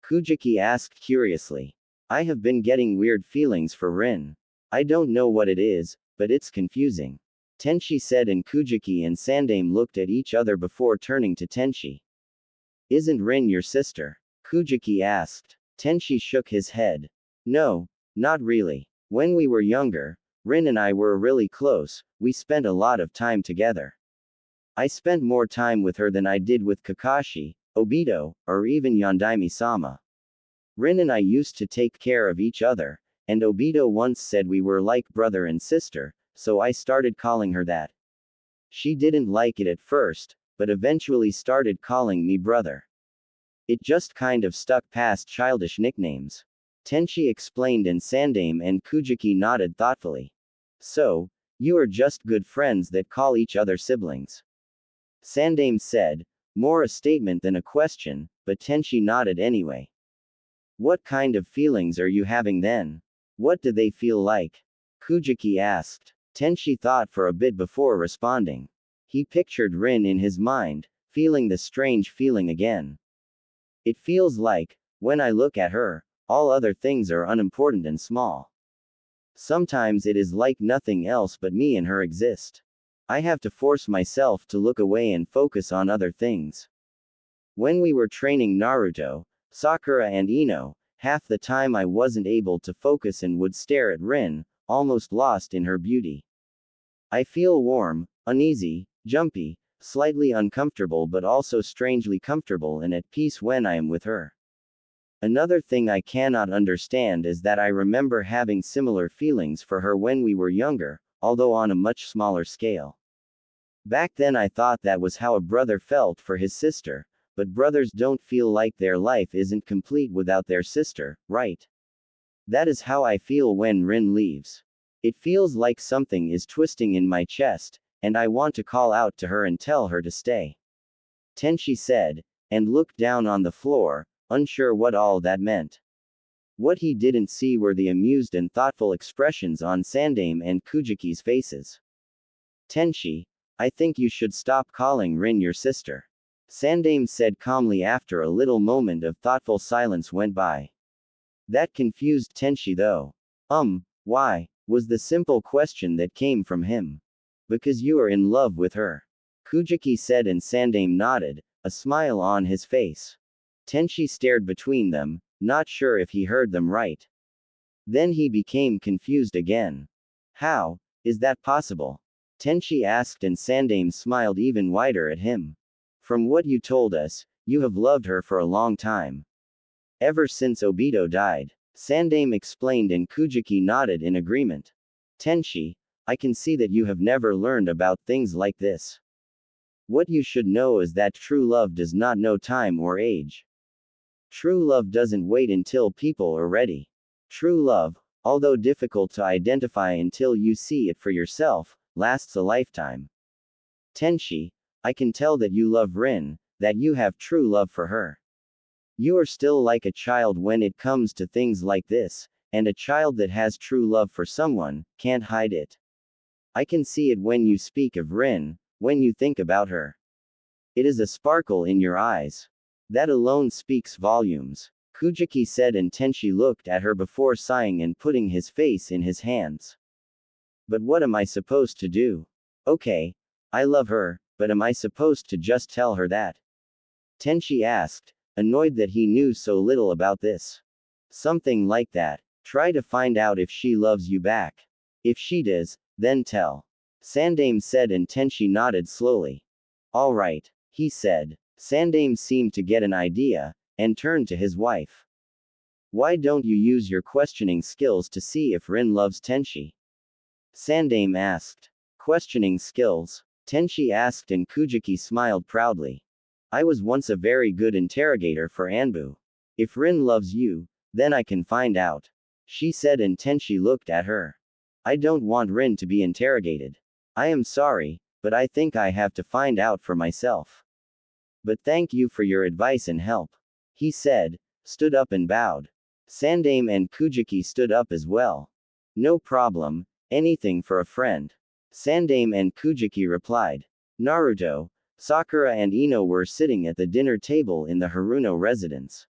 Kujiki asked curiously. I have been getting weird feelings for Rin. I don't know what it is, but it's confusing. Tenchi said and Kujiki and Sandaime looked at each other before turning to Tenchi. Isn't Rin your sister? Kujiki asked. Tenchi shook his head. No, not really. When we were younger, Rin and I were really close, we spent a lot of time together. I spent more time with her than I did with Kakashi, Obito, or even Yondaime-sama. Rin and I used to take care of each other, and Obito once said we were like brother and sister, so I started calling her that. She didn't like it at first, but eventually started calling me brother. It just kind of stuck past childish nicknames. Tenchi explained and Sandaime and Kujiki nodded thoughtfully. So, you are just good friends that call each other siblings. Sandaime said, more a statement than a question, but Tenchi nodded anyway. What kind of feelings are you having then? What do they feel like? Kujiki asked. Tenchi thought for a bit before responding. He pictured Rin in his mind, feeling the strange feeling again. It feels like, when I look at her, all other things are unimportant and small. Sometimes it is like nothing else but me and her exist. I have to force myself to look away and focus on other things. When we were training Naruto, Sakura and Ino, half the time I wasn't able to focus and would stare at Rin, almost lost in her beauty. I feel warm, uneasy, jumpy, slightly uncomfortable but also strangely comfortable and at peace when I am with her. Another thing I cannot understand is that I remember having similar feelings for her when we were younger, although on a much smaller scale. Back then I thought that was how a brother felt for his sister, but brothers don't feel like their life isn't complete without their sister, right? That is how I feel when Rin leaves. It feels like something is twisting in my chest, and I want to call out to her and tell her to stay. Tenchi said, and looked down on the floor, unsure what all that meant. What he didn't see were the amused and thoughtful expressions on Sandaime and Kujiki's faces. Tenchi, I think you should stop calling Rin your sister. Sandaime said calmly after a little moment of thoughtful silence went by. That confused Tenchi though. Why? Was the simple question that came from him. Because you are in love with her. Kujiki said and Sandame nodded, a smile on his face. Tenchi stared between them, not sure if he heard them right. Then he became confused again. How is that possible? Tenchi asked and Sandame smiled even wider at him. From what you told us, you have loved her for a long time. Ever since Obito died. Sandame explained and Kujiki nodded in agreement. Tenchi, I can see that you have never learned about things like this. What you should know is that true love does not know time or age. True love doesn't wait until people are ready. True love, although difficult to identify until you see it for yourself, lasts a lifetime. Tenchi, I can tell that you love Rin, that you have true love for her. You are still like a child when it comes to things like this, and a child that has true love for someone can't hide it. I can see it when you speak of Rin, when you think about her. It is a sparkle in your eyes. That alone speaks volumes. Kujiki said and Tenchi looked at her before sighing and putting his face in his hands. But what am I supposed to do? Okay, I love her, but am I supposed to just tell her that? Tenchi asked, annoyed that he knew so little about this. Something like that. Try to find out if she loves you back. If she does, then tell. Sandame said and Tenchi nodded slowly. All right, he said. Sandame seemed to get an idea, and turned to his wife. Why don't you use your questioning skills to see if Rin loves Tenchi? Sandame asked. Questioning skills? Tenchi asked and Kujiki smiled proudly. I was once a very good interrogator for Anbu. If Rin loves you, then I can find out. She said and Tenchi looked at her. I don't want Rin to be interrogated. I am sorry, but I think I have to find out for myself. But thank you for your advice and help. He said, stood up and bowed. Sandame and Kujiki stood up as well. No problem, anything for a friend. Sandame and Kujiki replied. Naruto, Sakura and Ino were sitting at the dinner table in the Haruno residence.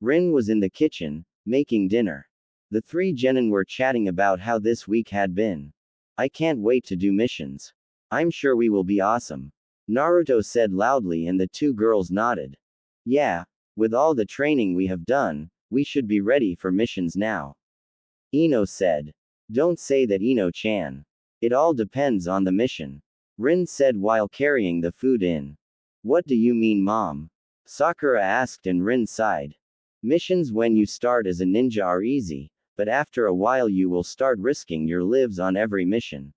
Rin was in the kitchen, making dinner. The three genin were chatting about how this week had been. I can't wait to do missions. I'm sure we will be awesome. Naruto said loudly and the two girls nodded. Yeah, with all the training we have done, we should be ready for missions now. Ino said. Don't say that, Ino-chan. It all depends on the mission. Rin said while carrying the food in. What do you mean, Mom? Sakura asked and Rin sighed. Missions when you start as a ninja are easy, but after a while you will start risking your lives on every mission.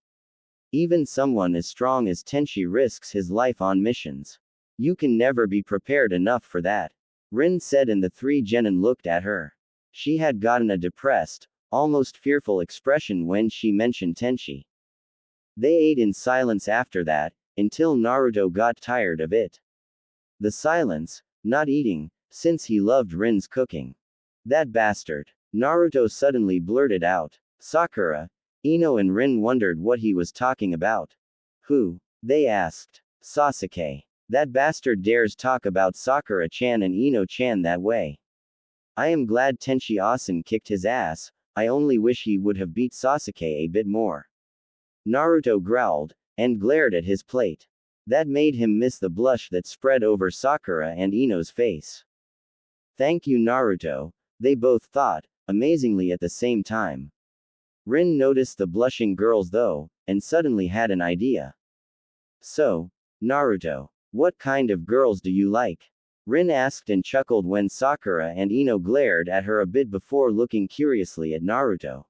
Even someone as strong as Tenchi risks his life on missions. You can never be prepared enough for that. Rin said and the three genin looked at her. She had gotten a depressed, almost fearful expression when she mentioned Tenchi. They ate in silence after that, until Naruto got tired of it. The silence, not eating, since he loved Rin's cooking. That bastard. Naruto suddenly blurted out. Sakura, Ino and Rin wondered what he was talking about. Who? They asked. Sasuke. That bastard dares talk about Sakura-chan and Ino-chan that way. I am glad Tenchi-asen kicked his ass, I only wish he would have beat Sasuke a bit more. Naruto growled, and glared at his plate. That made him miss the blush that spread over Sakura and Ino's face. Thank you, Naruto, they both thought, amazingly at the same time. Rin noticed the blushing girls though, and suddenly had an idea. So, Naruto, what kind of girls do you like? Rin asked and chuckled when Sakura and Ino glared at her a bit before looking curiously at Naruto.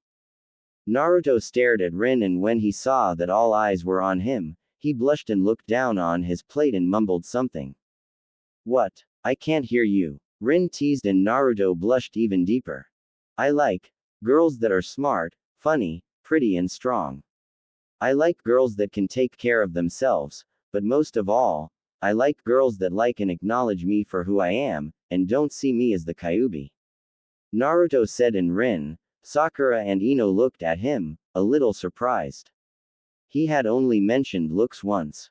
Naruto stared at Rin and when he saw that all eyes were on him, he blushed and looked down on his plate and mumbled something. What? I can't hear you. Rin teased and Naruto blushed even deeper. I like girls that are smart, funny, pretty and strong. I like girls that can take care of themselves, but most of all, I like girls that like and acknowledge me for who I am, and don't see me as the Kyuubi. Naruto said and Rin, Sakura and Ino looked at him, a little surprised. He had only mentioned looks once.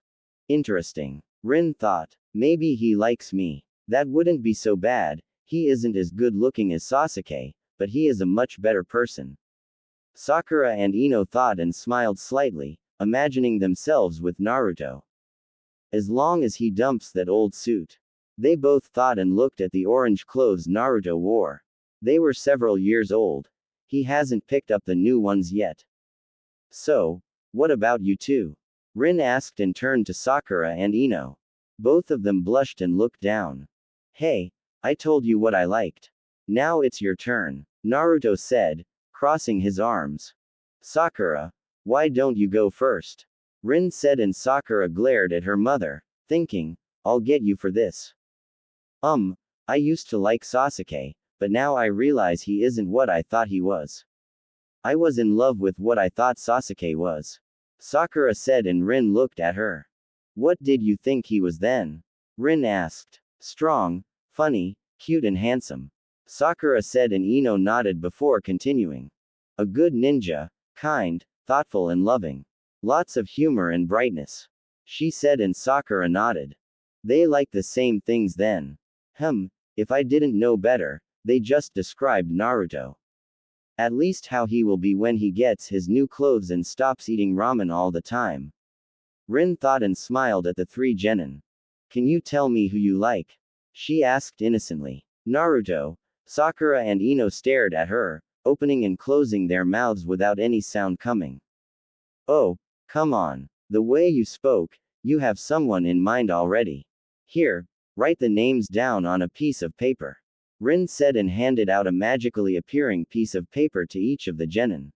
Interesting. Rin thought, maybe he likes me. That wouldn't be so bad, he isn't as good looking as Sasuke, but he is a much better person. Sakura and Ino thought and smiled slightly, imagining themselves with Naruto. As long as he dumps that old suit. They both thought and looked at the orange clothes Naruto wore. They were several years old. He hasn't picked up the new ones yet. So, what about you two? Rin asked and turned to Sakura and Ino. Both of them blushed and looked down. Hey, I told you what I liked. Now it's your turn, Naruto said, crossing his arms. Sakura, why don't you go first? Rin said, and Sakura glared at her mother, thinking, I'll get you for this. I used to like Sasuke, but now I realize he isn't what I thought he was. I was in love with what I thought Sasuke was. Sakura said, and Rin looked at her. What did you think he was then? Rin asked. Strong, funny, cute and handsome. Sakura said, and Ino nodded before continuing. A good ninja, kind, thoughtful and loving. Lots of humor and brightness. She said, and Sakura nodded. They like the same things then. If I didn't know better, they just described Naruto. At least how he will be when he gets his new clothes and stops eating ramen all the time. Rin thought and smiled at the three genin. Can you tell me who you like? She asked innocently. Naruto. Sakura and Ino stared at her, opening and closing their mouths without any sound coming. Oh, come on. The way you spoke, you have someone in mind already. Here, write the names down on a piece of paper. Rin said, and handed out a magically appearing piece of paper to each of the genin.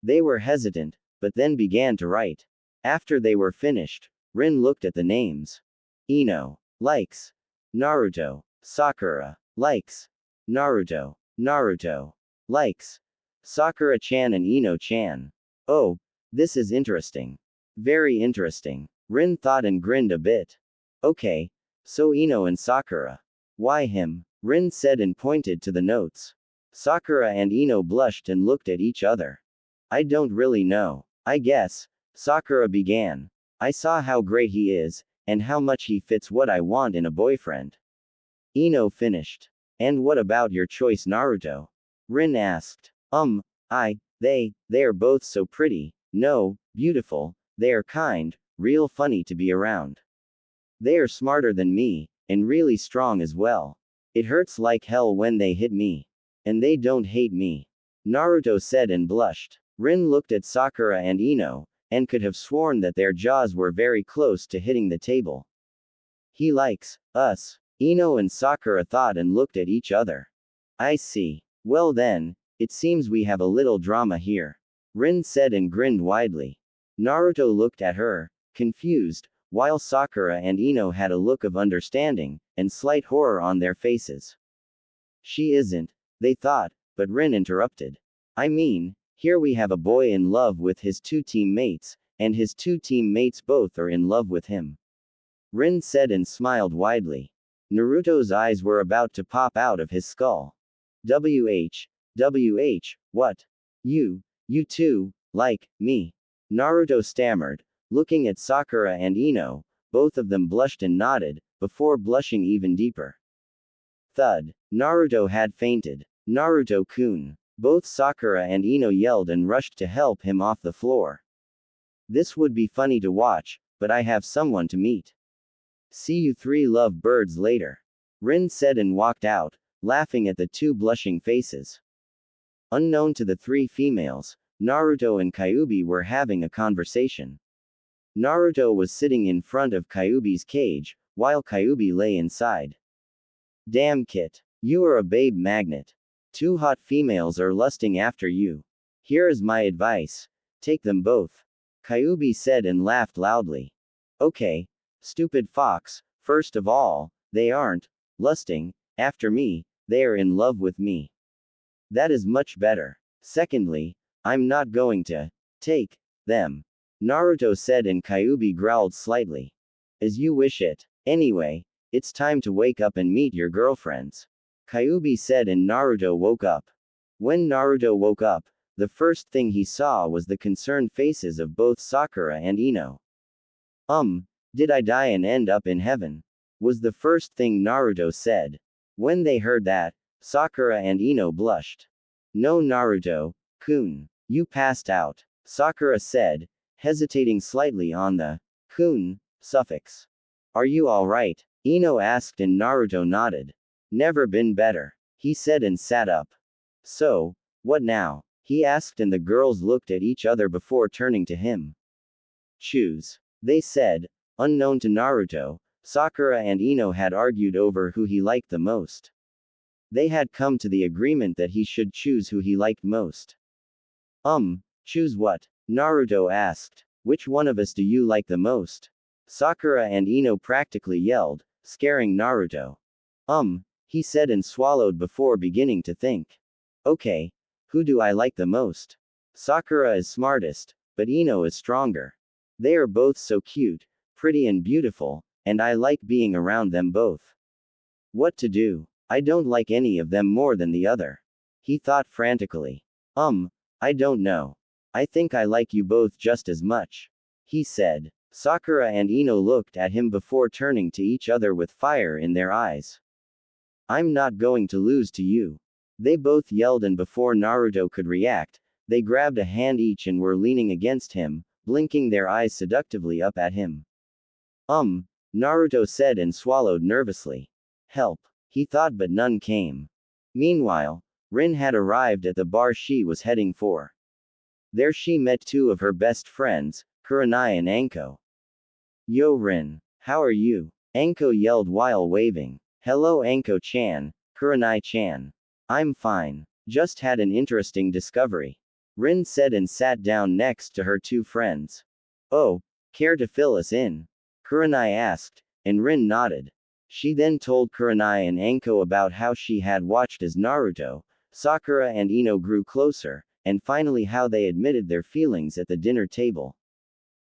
They were hesitant, but then began to write. After they were finished, Rin looked at the names. Ino. Likes. Naruto. Sakura. Likes. Naruto. Naruto. Likes. Sakura-chan and Ino-chan. Oh, this is interesting. Very interesting. Rin thought and grinned a bit. Okay. So Ino and Sakura. Why him? Rin said and pointed to the notes. Sakura and Ino blushed and looked at each other. I don't really know. I guess. Sakura began. I saw how great he is, and how much he fits what I want in a boyfriend. Ino finished. And what about your choice, Naruto? Rin asked. They are both so pretty, no, beautiful, they are kind, real funny to be around. They are smarter than me, and really strong as well. It hurts like hell when they hit me. And they don't hate me. Naruto said and blushed. Rin looked at Sakura and Ino, and could have sworn that their jaws were very close to hitting the table. He likes us. Ino and Sakura thought and looked at each other. I see. Well then, it seems we have a little drama here. Rin said and grinned widely. Naruto looked at her, confused, while Sakura and Ino had a look of understanding, and slight horror on their faces. She isn't, they thought, but Rin interrupted. I mean, here we have a boy in love with his two teammates, and his two teammates both are in love with him. Rin said and smiled widely. Naruto's eyes were about to pop out of his skull. What? You two, like, me. Naruto stammered, looking at Sakura and Ino, both of them blushed and nodded, before blushing even deeper. Thud. Naruto had fainted. Naruto-kun. Both Sakura and Ino yelled and rushed to help him off the floor. This would be funny to watch, but I have someone to meet. See you three love birds later. Rin said and walked out, laughing at the two blushing faces. Unknown to the three females, Naruto and Kyuubi were having a conversation. Naruto was sitting in front of Kyuubi's cage, while Kyuubi lay inside. Damn Kit. You are a babe magnet. Two hot females are lusting after you. Here is my advice. Take them both. Kyuubi said and laughed loudly. Okay. Stupid fox, first of all, they aren't lusting after me, they are in love with me. That is much better. Secondly, I'm not going to take them. Naruto said and Kyuubi growled slightly. As you wish it. Anyway, it's time to wake up and meet your girlfriends. Kyuubi said and Naruto woke up. When Naruto woke up, the first thing he saw was the concerned faces of both Sakura and Ino. Did I die and end up in heaven? Was the first thing Naruto said. When they heard that, Sakura and Ino blushed. No Naruto-kun. You passed out. Sakura said, hesitating slightly on the kun suffix. Are you alright? Ino asked and Naruto nodded. Never been better, he said and sat up. So, what now? He asked and the girls looked at each other before turning to him. Choose. They said. Unknown to Naruto, Sakura and Ino had argued over who he liked the most. They had come to the agreement that he should choose who he liked most. Choose what? Naruto asked. Which one of us do you like the most? Sakura and Ino practically yelled, scaring Naruto. He said and swallowed before beginning to think. Okay. Who do I like the most? Sakura is smartest, but Ino is stronger. They are both so cute, pretty and beautiful, and I like being around them both. What to do? I don't like any of them more than the other. He thought frantically. I don't know. I think I like you both just as much. He said. Sakura and Ino looked at him before turning to each other with fire in their eyes. I'm not going to lose to you. They both yelled and before Naruto could react, they grabbed a hand each and were leaning against him, blinking their eyes seductively up at him. Naruto said and swallowed nervously. Help, he thought but none came. Meanwhile, Rin had arrived at the bar she was heading for. There she met two of her best friends, Kurenai and Anko. Yo Rin, how are you? Anko yelled while waving. Hello Anko-chan, Kurenai-chan. I'm fine. Just had an interesting discovery. Rin said and sat down next to her two friends. Oh, care to fill us in? Kurenai asked, and Rin nodded. She then told Kurenai and Anko about how she had watched as Naruto, Sakura and Ino grew closer, and finally how they admitted their feelings at the dinner table.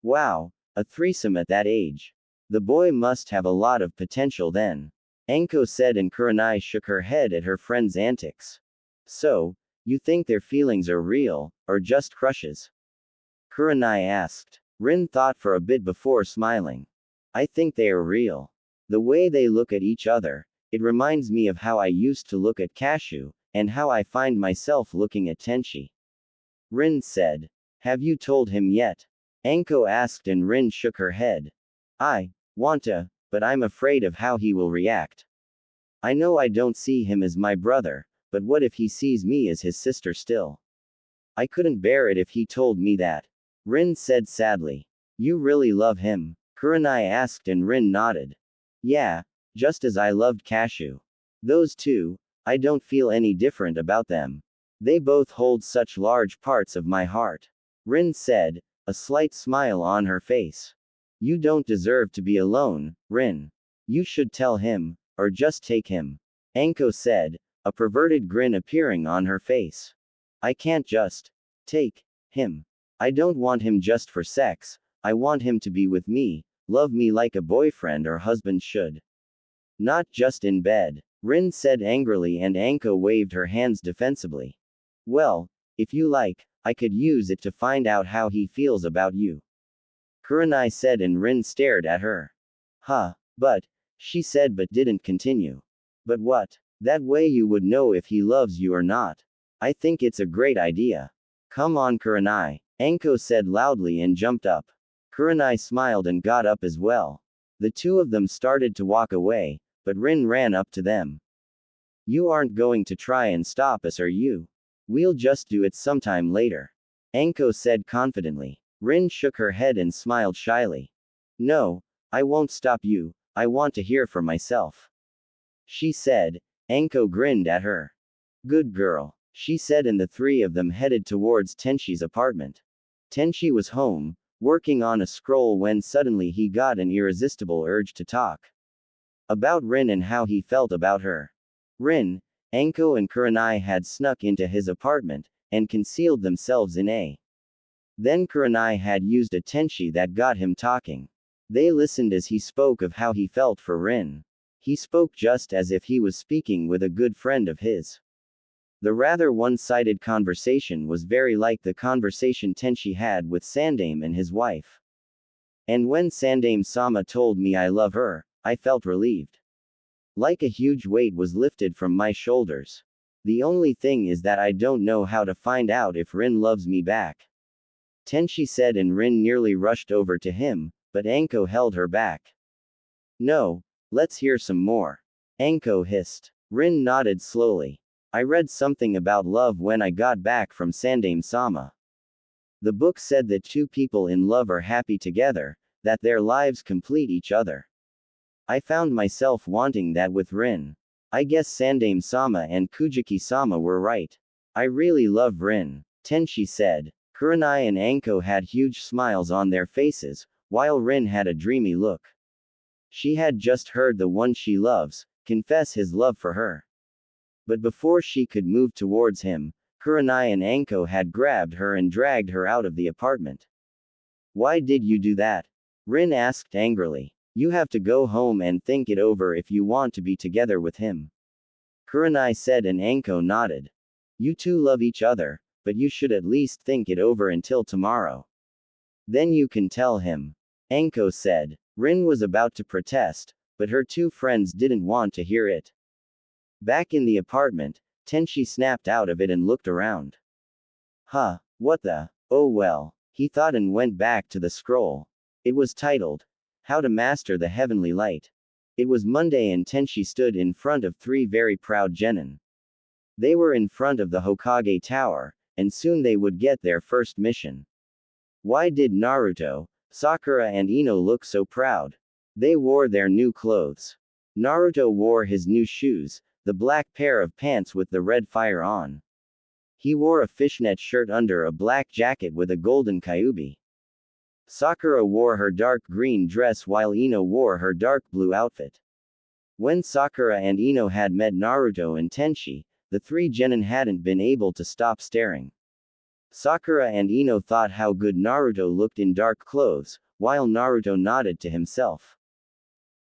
Wow, a threesome at that age. The boy must have a lot of potential then. Anko said and Kurenai shook her head at her friend's antics. So, you think their feelings are real, or just crushes? Kurenai asked. Rin thought for a bit before smiling. I think they are real. The way they look at each other, it reminds me of how I used to look at Cashew, and how I find myself looking at Tenchi. Rin said. Have you told him yet? Anko asked and Rin shook her head. I want to, but I'm afraid of how he will react. I know I don't see him as my brother, but what if he sees me as his sister still? I couldn't bear it if he told me that. Rin said sadly. You really love him? Kurenai asked and Rin nodded. Yeah, just as I loved Cashew. Those two, I don't feel any different about them. They both hold such large parts of my heart. Rin said, a slight smile on her face. You don't deserve to be alone, Rin. You should tell him, or just take him. Anko said, a perverted grin appearing on her face. I can't just take him. I don't want him just for sex, I want him to be with me, love me like a boyfriend or husband should. Not just in bed, Rin said angrily and Anko waved her hands defensively. Well, if you like, I could use it to find out how he feels about you. Kurenai said and Rin stared at her. Huh, but, she said but didn't continue. But what? That way you would know if he loves you or not. I think it's a great idea. Come on Kurenai, Anko said loudly and jumped up. Kurenai smiled and got up as well. The two of them started to walk away, but Rin ran up to them. You aren't going to try and stop us, are you? We'll just do it sometime later. Anko said confidently. Rin shook her head and smiled shyly. No, I won't stop you, I want to hear for myself. She said. Anko grinned at her. Good girl, she said and the three of them headed towards Tenchi's apartment. Tenchi was home, working on a scroll when suddenly he got an irresistible urge to talk. About Rin and how he felt about her. Rin, Anko and Kurenai had snuck into his apartment, and concealed themselves in a. Then Kurenai had used a Tenchi that got him talking. They listened as he spoke of how he felt for Rin. He spoke just as if he was speaking with a good friend of his. The rather one-sided conversation was very like the conversation Tenchi had with Sandaime and his wife. And when Sandaime-sama told me I love her, I felt relieved. Like a huge weight was lifted from my shoulders. The only thing is that I don't know how to find out if Rin loves me back. Tenchi said, and Rin nearly rushed over to him, but Anko held her back. No, let's hear some more. Anko hissed. Rin nodded slowly. I read something about love when I got back from Sandaime-sama. The book said that two people in love are happy together, that their lives complete each other. I found myself wanting that with Rin. I guess Sandaime-sama and Kujiki-sama were right. I really love Rin, Tenchi said. Kurenai and Anko had huge smiles on their faces, while Rin had a dreamy look. She had just heard the one she loves confess his love for her. But before she could move towards him, Kurenai and Anko had grabbed her and dragged her out of the apartment. Why did you do that? Rin asked angrily. You have to go home and think it over if you want to be together with him. Kurenai said, and Anko nodded. You two love each other, but you should at least think it over until tomorrow. Then you can tell him. Anko said. Rin was about to protest, but her two friends didn't want to hear it. Back in the apartment, Tenchi snapped out of it and looked around. Huh, what the? Oh well, he thought, and went back to the scroll. It was titled, How to Master the Heavenly Light. It was Monday and Tenchi stood in front of three very proud genin. They were in front of the Hokage Tower, and soon they would get their first mission. Why did Naruto, Sakura and Ino look so proud? They wore their new clothes. Naruto wore his new shoes, the black pair of pants with the red fire on. He wore a fishnet shirt under a black jacket with a golden kyubi. Sakura wore her dark green dress while Ino wore her dark blue outfit. When Sakura and Ino had met Naruto and Tenchi, the three genin hadn't been able to stop staring. Sakura and Ino thought how good Naruto looked in dark clothes, while Naruto nodded to himself.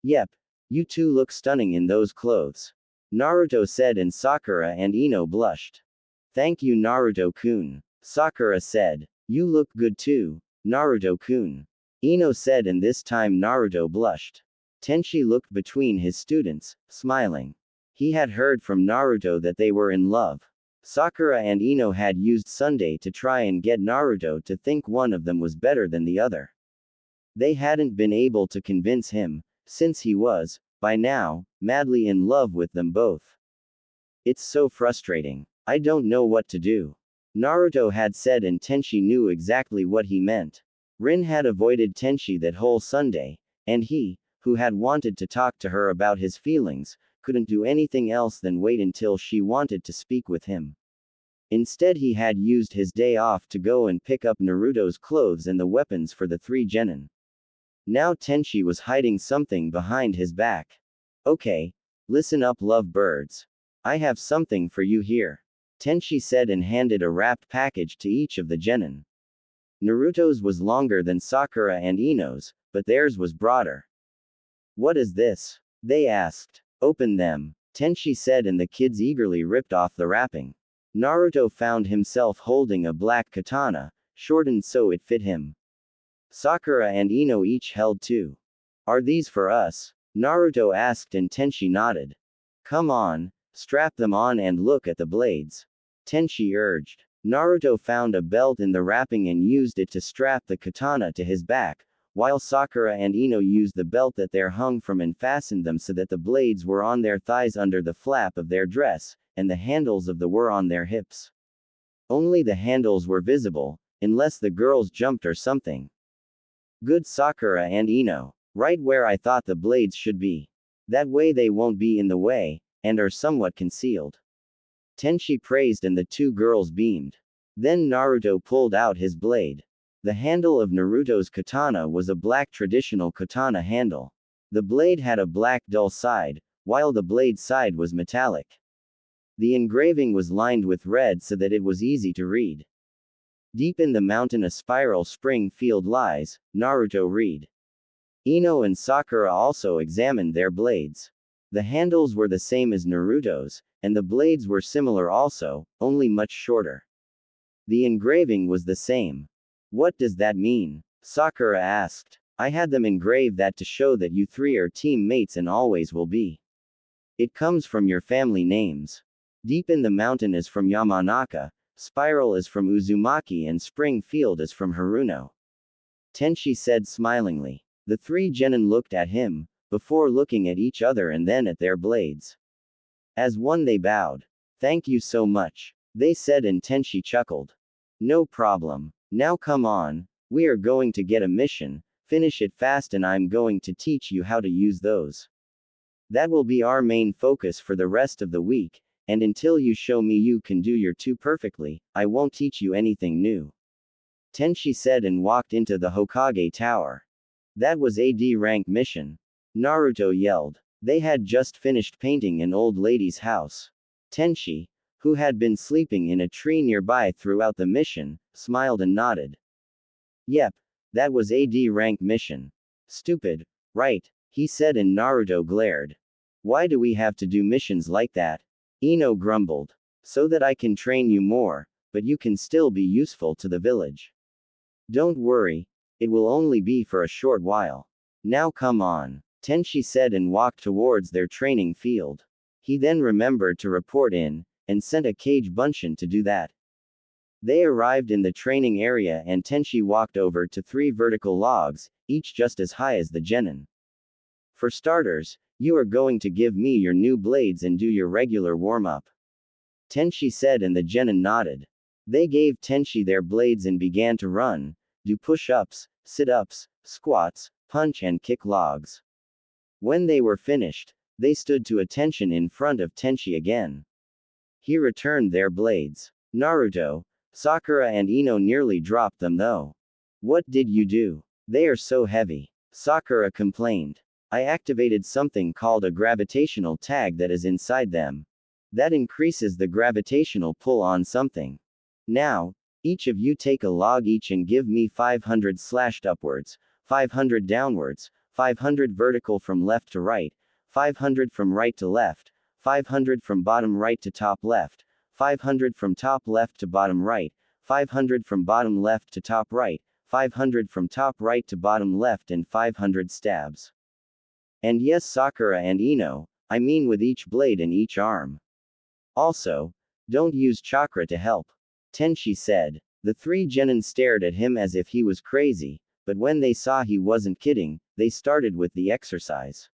Yep, you two look stunning in those clothes. Naruto said, and Sakura and Ino blushed. Thank you, Naruto-kun. Sakura said. You look good too, Naruto-kun. Ino said, and this time Naruto blushed. Tenchi looked between his students, smiling. He had heard from Naruto that they were in love. Sakura and Ino had used Sunday to try and get Naruto to think one of them was better than the other. They hadn't been able to convince him, since he was, by now, madly in love with them both. It's so frustrating. I don't know what to do. Naruto had said, and Tenchi knew exactly what he meant. Rin had avoided Tenchi that whole Sunday, and he, who had wanted to talk to her about his feelings, couldn't do anything else than wait until she wanted to speak with him. Instead, he had used his day off to go and pick up Naruto's clothes and the weapons for the three genin. Now Tenchi was hiding something behind his back. Okay, listen up, love birds. I have something for you here. Tenchi said, and handed a wrapped package to each of the genin. Naruto's was longer than Sakura and Ino's, but theirs was broader. What is this? They asked. Open them, Tenchi said, and the kids eagerly ripped off the wrapping. Naruto found himself holding a black katana, shortened so it fit him. Sakura and Ino each held two. Are these for us? Naruto asked, and Tenchi nodded. Come on, strap them on and look at the blades. Tenchi urged. Naruto found a belt in the wrapping and used it to strap the katana to his back, while Sakura and Ino used the belt that there hung from and fastened them so that the blades were on their thighs under the flap of their dress, and the handles of the were on their hips. Only the handles were visible, unless the girls jumped or something. Good, Sakura and Ino. Right where I thought the blades should be. That way they won't be in the way, and are somewhat concealed. Tenchi praised, and the two girls beamed. Then Naruto pulled out his blade. The handle of Naruto's katana was a black traditional katana handle. The blade had a black dull side, while the blade side was metallic. The engraving was lined with red so that it was easy to read. Deep in the mountain a spiral spring field lies, Naruto read. Ino and Sakura also examined their blades. The handles were the same as Naruto's, and the blades were similar also, only much shorter. The engraving was the same. What does that mean? Sakura asked. I had them engrave that to show that you three are teammates and always will be. It comes from your family names. Deep in the mountain is from Yamanaka, Spiral is from Uzumaki and Spring Field is from Haruno. Tenshi said smilingly. The three genin looked at him, before looking at each other and then at their blades. As one they bowed. Thank you so much, they said, and Tenshi chuckled. No problem. Now come on, we are going to get a mission, finish it fast, and I'm going to teach you how to use those. That will be our main focus for the rest of the week, and until you show me you can do your two perfectly, I won't teach you anything new. Tenshi said and walked into the Hokage Tower. That was a D rank mission. Naruto yelled. They had just finished painting an old lady's house. Tenshi, who had been sleeping in a tree nearby throughout the mission, smiled and nodded. Yep, that was a D rank mission. Stupid, right? He said, and Naruto glared. Why do we have to do missions like that? Ino grumbled. So that I can train you more, but you can still be useful to the village. Don't worry, it will only be for a short while. Now come on, Tenshi said and walked towards their training field. He then remembered to report in, and sent a Kage Bunshin to do that. They arrived in the training area and Tenshi walked over to 3 vertical logs, each just as high as the genin. For starters, you are going to give me your new blades and do your regular warm-up. Tenshi said, and the genin nodded. They gave Tenshi their blades and began to run, do push-ups, sit-ups, squats, punch and kick logs. When they were finished, they stood to attention in front of Tenshi again. He returned their blades. Naruto, Sakura and Ino nearly dropped them though. What did you do? They are so heavy. Sakura complained. I activated something called a gravitational tag that is inside them. That increases the gravitational pull on something. Now, each of you take a log each and give me 500 slashed upwards, 500 downwards, 500 vertical from left to right, 500 from right to left, 500 from bottom right to top left, 500 from top left to bottom right, 500 from bottom left to top right, 500 from top right to bottom left, and 500 stabs. And yes, Sakura and Ino, I mean with each blade and each arm. Also, don't use chakra to help. Tenshi said. The 3 genin stared at him as if he was crazy, but when they saw he wasn't kidding, they started with the exercise.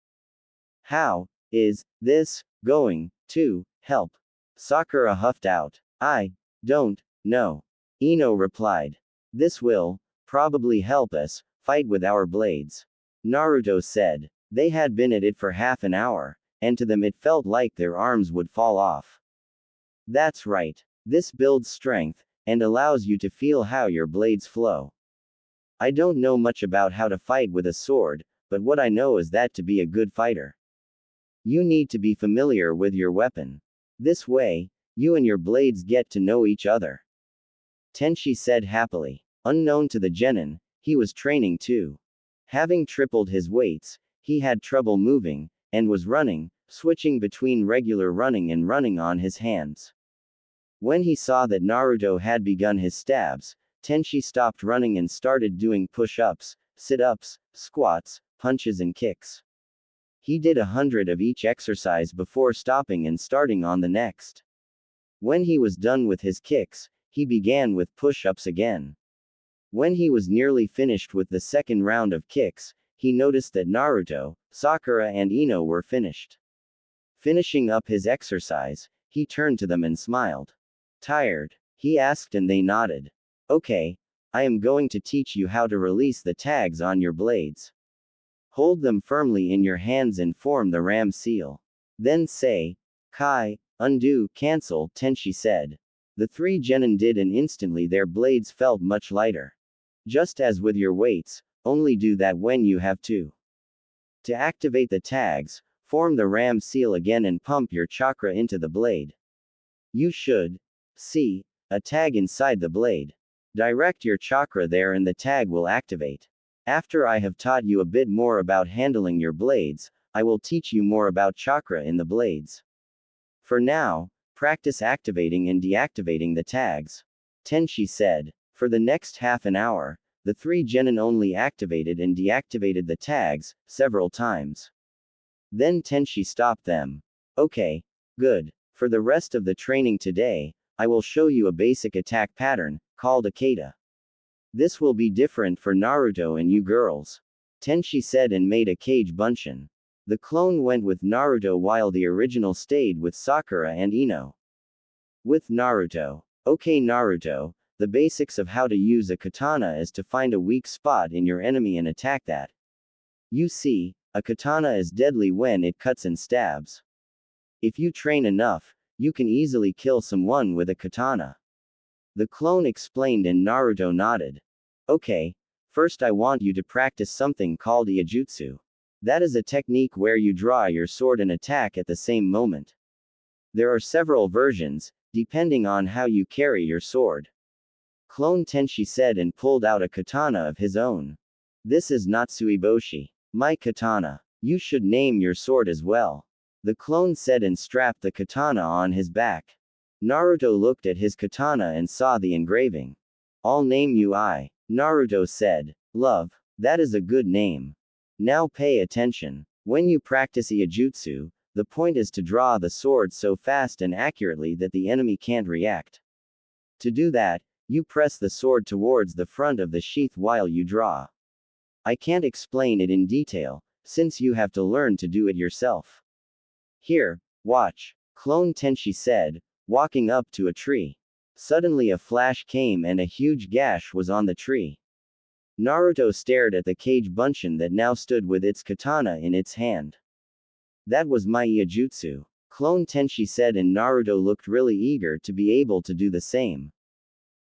How is this going to help? Sakura huffed out. I don't know. Ino replied. This will probably help us fight with our blades. Naruto said. They had been at it for half an hour, and to them it felt like their arms would fall off. That's right. This builds strength, and allows you to feel how your blades flow. I don't know much about how to fight with a sword, but what I know is that to be a good fighter, you need to be familiar with your weapon. This way, you and your blades get to know each other. Tenshi said happily. Unknown to the genin, he was training too. Having tripled his weights, he had trouble moving, and was running, switching between regular running and running on his hands. When he saw that Naruto had begun his stabs, Tenshi stopped running and started doing push-ups, sit-ups, squats, punches and kicks. He did 100 of each exercise before stopping and starting on the next. When he was done with his kicks, he began with push-ups again. When he was nearly finished with the second round of kicks, he noticed that Naruto, Sakura and Ino were finished. Finishing up his exercise, he turned to them and smiled. Tired? He asked, and they nodded. Okay, I am going to teach you how to release the tags on your blades. Hold them firmly in your hands and form the ram seal. Then say, Kai, undo, cancel, Tenshi said. The 3 genin did, and instantly their blades felt much lighter. Just as with your weights, only do that when you have to. To activate the tags, form the ram seal again and pump your chakra into the blade. You should see a tag inside the blade. Direct your chakra there and the tag will activate. After I have taught you a bit more about handling your blades, I will teach you more about chakra in the blades. For now, practice activating and deactivating the tags. Tenshi said. For the next half an hour, the 3 genin only activated and deactivated the tags, several times. Then Tenshi stopped them. Okay, good. For the rest of the training today, I will show you a basic attack pattern, called a kata. This will be different for Naruto and you girls. Tenchi said and made a kage bunshin. The clone went with Naruto while the original stayed with Sakura and Ino. With Naruto. Okay Naruto, the basics of how to use a katana is to find a weak spot in your enemy and attack that. You see, a katana is deadly when it cuts and stabs. If you train enough, you can easily kill someone with a katana. The clone explained and Naruto nodded. Okay, first I want you to practice something called iajutsu. That is a technique where you draw your sword and attack at the same moment. There are several versions, depending on how you carry your sword. Clone Tenchi said and pulled out a katana of his own. This is Natsuiboshi. My katana. You should name your sword as well. The clone said and strapped the katana on his back. Naruto looked at his katana and saw the engraving. I'll name you I. Naruto said. Love. That is a good name. Now pay attention. When you practice iajutsu, the point is to draw the sword so fast and accurately that the enemy can't react. To do that, you press the sword towards the front of the sheath while you draw. I can't explain it in detail, since you have to learn to do it yourself. Here, watch, Clone Tenchi said, walking up to a tree. Suddenly a flash came and a huge gash was on the tree. Naruto stared at the kage bunshin that now stood with its katana in its hand. That was my iajutsu, Clone Tenchi said, and Naruto looked really eager to be able to do the same.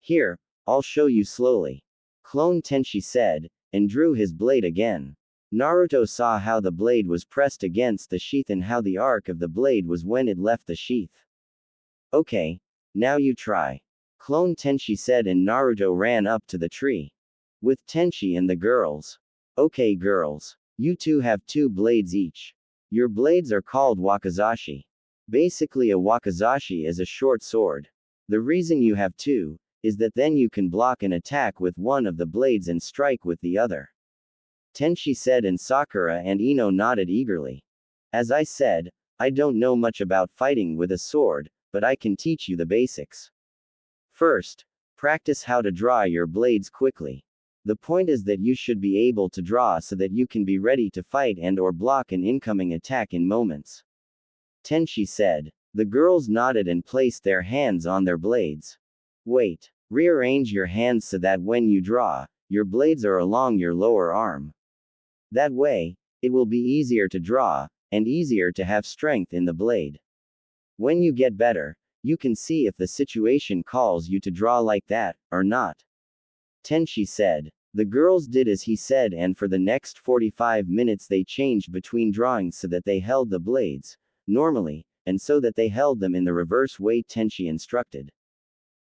Here, I'll show you slowly. Clone Tenchi said, and drew his blade again. Naruto saw how the blade was pressed against the sheath and how the arc of the blade was when it left the sheath. Okay, now you try. Clone Tenchi said, and Naruto ran up to the tree. With Tenchi and the girls. Okay girls. You two have 2 blades each. Your blades are called wakizashi. Basically a wakizashi is a short sword. The reason you have 2, is that then you can block an attack with one of the blades and strike with the other. Tenchi said, and Sakura and Ino nodded eagerly. As I said, I don't know much about fighting with a sword, but I can teach you the basics. First, practice how to draw your blades quickly. The point is that you should be able to draw so that you can be ready to fight and or block an incoming attack in moments. Tenchi said. The girls nodded and placed their hands on their blades. Wait. Rearrange your hands so that when you draw, your blades are along your lower arm. That way, it will be easier to draw, and easier to have strength in the blade. When you get better, you can see if the situation calls you to draw like that, or not. Tenchi said. The girls did as he said, and for the next 45 minutes they changed between drawings so that they held the blades, normally, and so that they held them in the reverse way Tenchi instructed.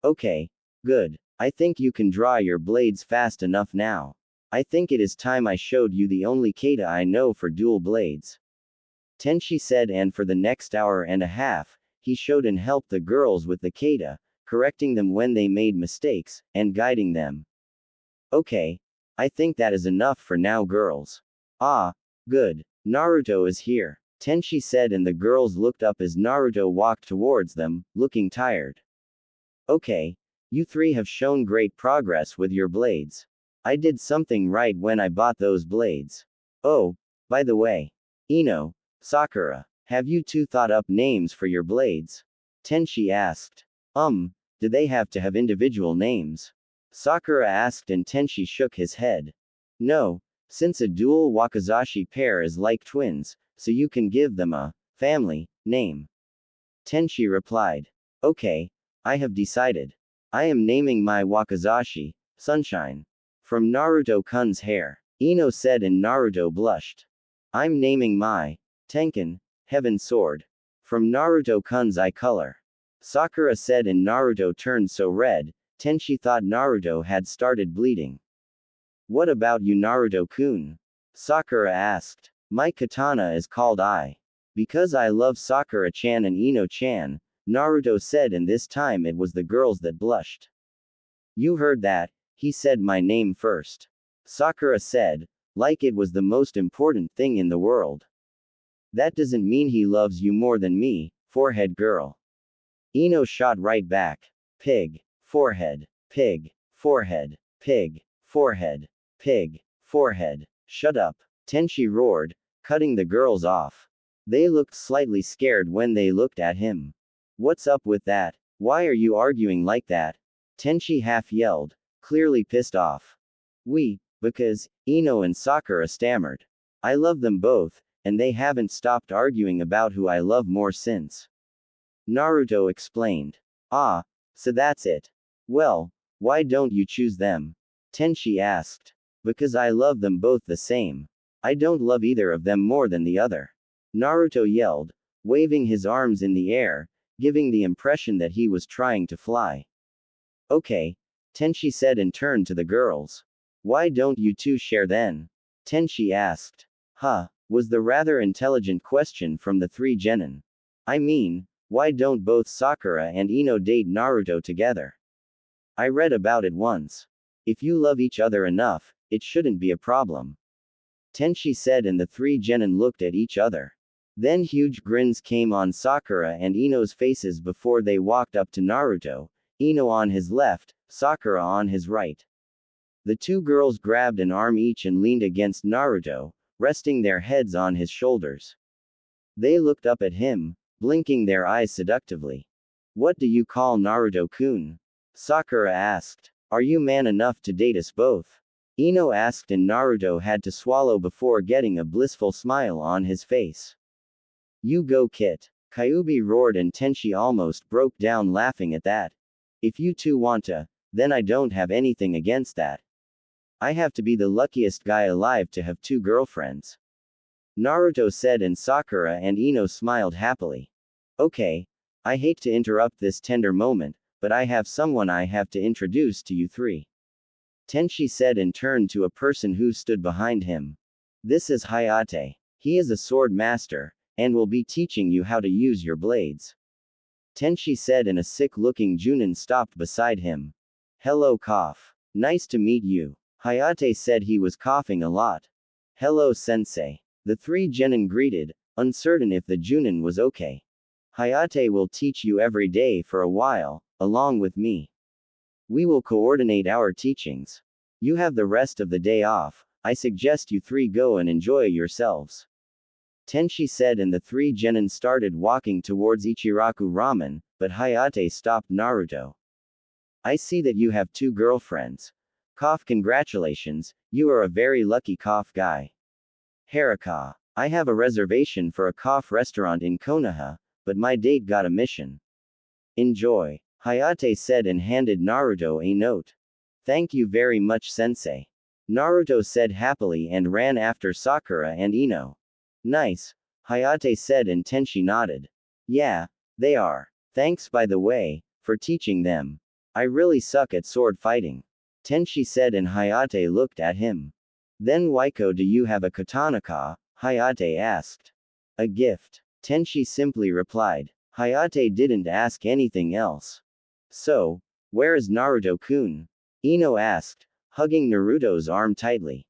Okay. Good. I think you can draw your blades fast enough now. I think it is time I showed you the only kata I know for dual blades. Tenchi said, and for the next hour and a half, he showed and helped the girls with the kata, correcting them when they made mistakes, and guiding them. Okay. I think that is enough for now girls. Ah. Good. Naruto is here. Tenchi said, and the girls looked up as Naruto walked towards them, looking tired. Okay. You 3 have shown great progress with your blades. I did something right when I bought those blades. Oh, by the way. Ino, Sakura, have you 2 thought up names for your blades? Tenchi asked. Do they have to have individual names? Sakura asked, and Tenchi shook his head. No, since a dual wakizashi pair is like twins, so you can give them a family name. Tenchi replied. Okay, I have decided. I am naming my wakizashi, Sunshine. From Naruto-kun's hair. Ino said, and Naruto blushed. I'm naming my Tenkan, Heaven Sword. From Naruto-kun's eye color. Sakura said, and Naruto turned so red, Tenchi thought Naruto had started bleeding. What about you Naruto-kun? Sakura asked. My katana is called I. Because I love Sakura-chan and Ino-chan, Naruto said, and this time it was the girls that blushed. You heard that, he said my name first. Sakura said, like it was the most important thing in the world. That doesn't mean he loves you more than me, forehead girl. Ino shot right back. Pig. Forehead. Pig. Forehead. Pig. Forehead. Pig. Forehead. Shut up. Tenchi roared, cutting the girls off. They looked slightly scared when they looked at him. What's up with that? Why are you arguing like that? Tenchi half yelled, clearly pissed off. Because, Ino and Sakura stammered. I love them both, and they haven't stopped arguing about who I love more since. Naruto explained. Ah, so that's it. Well, why don't you choose them? Tenchi asked. Because I love them both the same. I don't love either of them more than the other. Naruto yelled, waving his arms in the air, giving the impression that he was trying to fly. Okay, Tenchi said and turned to the girls. Why don't you two share then? Tenchi asked. Was the rather intelligent question from the three genin. I mean, why don't both Sakura and Ino date Naruto together? I read about it once. If you love each other enough, it shouldn't be a problem. Tenchi said and the three genin looked at each other. Then huge grins came on Sakura and Ino's faces before they walked up to Naruto, Ino on his left, Sakura on his right. The two girls grabbed an arm each and leaned against Naruto, resting their heads on his shoulders. They looked up at him, blinking their eyes seductively. What do you call Naruto-kun? Sakura asked. Are you man enough to date us both? Ino asked and Naruto had to swallow before getting a blissful smile on his face. You go Kit. Kyuubi roared and Tenchi almost broke down laughing at that. If you two want to, then I don't have anything against that. I have to be the luckiest guy alive to have two girlfriends. Naruto said and Sakura and Ino smiled happily. Okay. I hate to interrupt this tender moment, but I have someone I have to introduce to you three. Tenchi said and turned to a person who stood behind him. This is Hayate. He is a sword master, and will be teaching you how to use your blades. Tenchi said and a sick-looking Junin stopped beside him. Hello cough. Nice to meet you. Hayate said he was coughing a lot. Hello sensei. The three genin greeted, uncertain if the Junin was okay. Hayate will teach you every day for a while, along with me. We will coordinate our teachings. You have the rest of the day off. I suggest you three go and enjoy yourselves. Tenchi said and the three genin started walking towards Ichiraku Ramen, but Hayate stopped Naruto. I see that you have two girlfriends. Cough congratulations, you are a very lucky cough guy. Haraka. I have a reservation for a cough restaurant in Konoha, but my date got a mission. Enjoy. Hayate said and handed Naruto a note. Thank you very much sensei. Naruto said happily and ran after Sakura and Ino. Nice. Hayate said and Tenchi nodded. Yeah, they are. Thanks by the way, for teaching them. I really suck at sword fighting. Tenchi said and Hayate looked at him. Then Waiko, do you have a katana ka? Hayate asked. A gift. Tenchi simply replied. Hayate didn't ask anything else. So, where is Naruto-kun? Ino asked, hugging Naruto's arm tightly.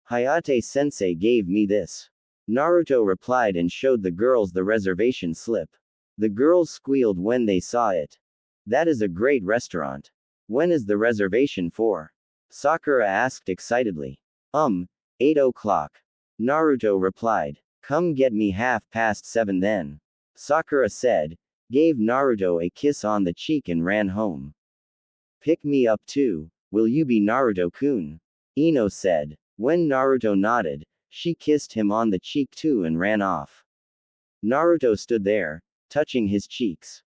Hayate-sensei gave me this. Naruto replied and showed the girls the reservation slip. The girls squealed when they saw it. That is a great restaurant. When is the reservation for? Sakura asked excitedly. 8 o'clock. Naruto replied. Come get me 7:30 then. Sakura said, gave Naruto a kiss on the cheek and ran home. Pick me up too, will you be Naruto-kun? Ino said. When Naruto nodded, she kissed him on the cheek too and ran off. Naruto stood there, touching his cheeks.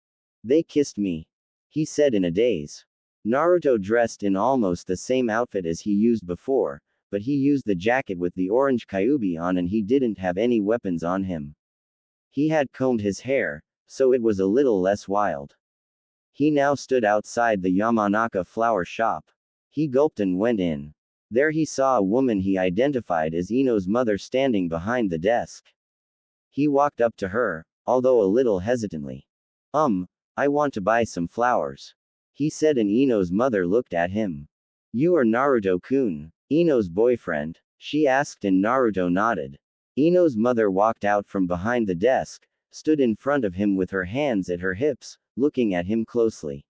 They kissed me, he said in a daze. Naruto dressed in almost the same outfit as he used before, but he used the jacket with the orange kyuubi on and he didn't have any weapons on him. He had combed his hair, so it was a little less wild. He now stood outside the Yamanaka flower shop. He gulped and went in. There he saw a woman he identified as Ino's mother standing behind the desk. He walked up to her, although a little hesitantly. I want to buy some flowers. He said and Ino's mother looked at him. You are Naruto-kun, Ino's boyfriend? She asked and Naruto nodded. Ino's mother walked out from behind the desk, stood in front of him with her hands at her hips, looking at him closely.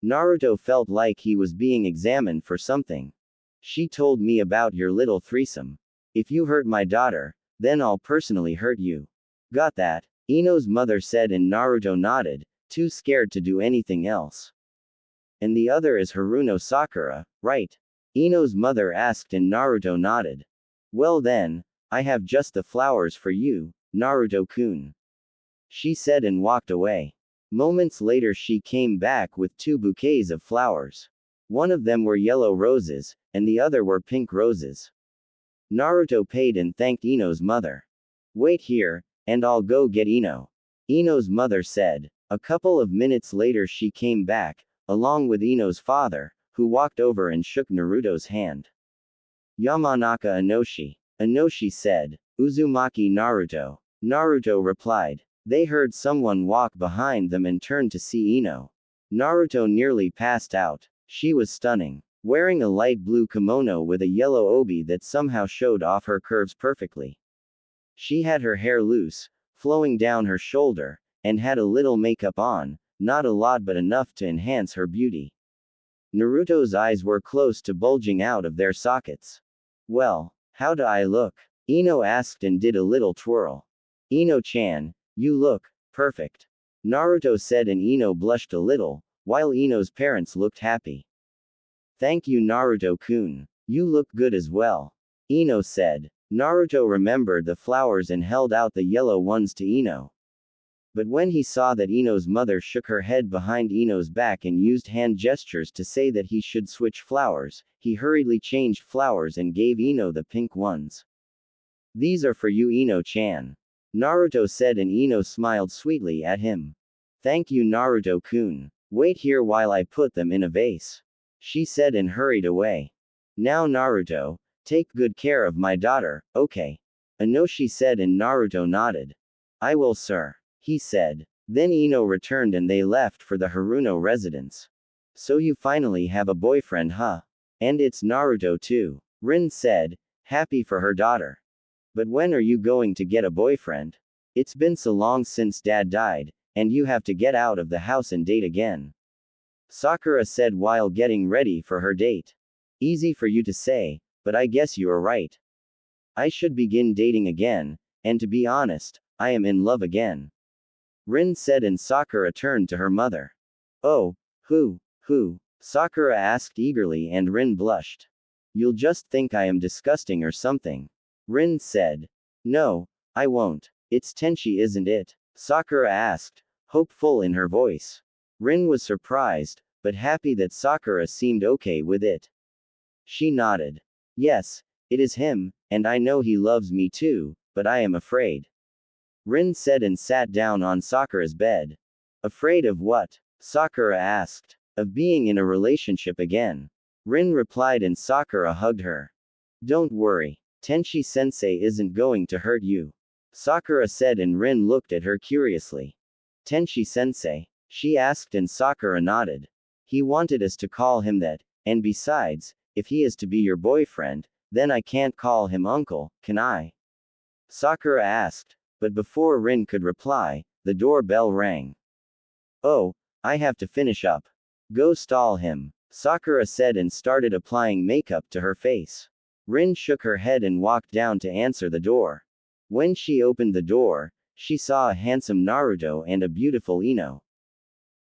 Naruto felt like he was being examined for something. She told me about your little threesome. If you hurt my daughter, then I'll personally hurt you. Got that? Ino's mother said, and Naruto nodded, too scared to do anything else. And the other is Haruno Sakura, right? Ino's mother asked, and Naruto nodded. Well then, I have just the flowers for you, Naruto-kun. She said and walked away. Moments later she came back with 2 bouquets of flowers. One of them were yellow roses, and the other were pink roses. Naruto paid and thanked Ino's mother. Wait here, and I'll go get Ino. Ino's mother said. A couple of minutes later she came back, along with Ino's father, who walked over and shook Naruto's hand. Yamanaka Inoshi. Inoshi said. Uzumaki Naruto. Naruto replied. They heard someone walk behind them and turned to see Ino. Naruto nearly passed out. She was stunning. Wearing a light blue kimono with a yellow obi that somehow showed off her curves perfectly. She had her hair loose, flowing down her shoulder, and had a little makeup on, not a lot but enough to enhance her beauty. Naruto's eyes were close to bulging out of their sockets. Well, how do I look? Ino asked and did a little twirl. Ino-chan, you look perfect. Naruto said, and Ino blushed a little, while Ino's parents looked happy. Thank you, Naruto-kun. You look good as well. Ino said. Naruto remembered the flowers and held out the yellow ones to Ino. But when he saw that Ino's mother shook her head behind Ino's back and used hand gestures to say that he should switch flowers, he hurriedly changed flowers and gave Ino the pink ones. These are for you, Ino-chan. Naruto said, and Ino smiled sweetly at him. Thank you, Naruto-kun. Wait here while I put them in a vase. She said and hurried away. Now Naruto, take good care of my daughter, okay? Inoshi said, and Naruto nodded. I will, sir. He said. Then Ino returned and they left for the Haruno residence. So you finally have a boyfriend, huh? And it's Naruto too. Rin said, happy for her daughter. But when are you going to get a boyfriend? It's been so long since dad died, and you have to get out of the house and date again. Sakura said while getting ready for her date. Easy for you to say, but I guess you are right. I should begin dating again, and to be honest, I am in love again. Rin said, and Sakura turned to her mother. Oh, who? Sakura asked eagerly, and Rin blushed. You'll just think I am disgusting or something. Rin said. No, I won't. It's Tenchi, isn't it? Sakura asked, hopeful in her voice. Rin was surprised, but happy that Sakura seemed okay with it. She nodded. Yes, it is him, and I know he loves me too, but I am afraid. Rin said and sat down on Sakura's bed. Afraid of what? Sakura asked. Of being in a relationship again. Rin replied, and Sakura hugged her. Don't worry. Tenchi-sensei isn't going to hurt you. Sakura said, and Rin looked at her curiously. Tenchi-sensei? She asked, and Sakura nodded. He wanted us to call him that, and besides, if he is to be your boyfriend, then I can't call him uncle, can I? Sakura asked, but before Rin could reply, the doorbell rang. Oh, I have to finish up. Go stall him, Sakura said and started applying makeup to her face. Rin shook her head and walked down to answer the door. When she opened the door, she saw a handsome Naruto and a beautiful Ino.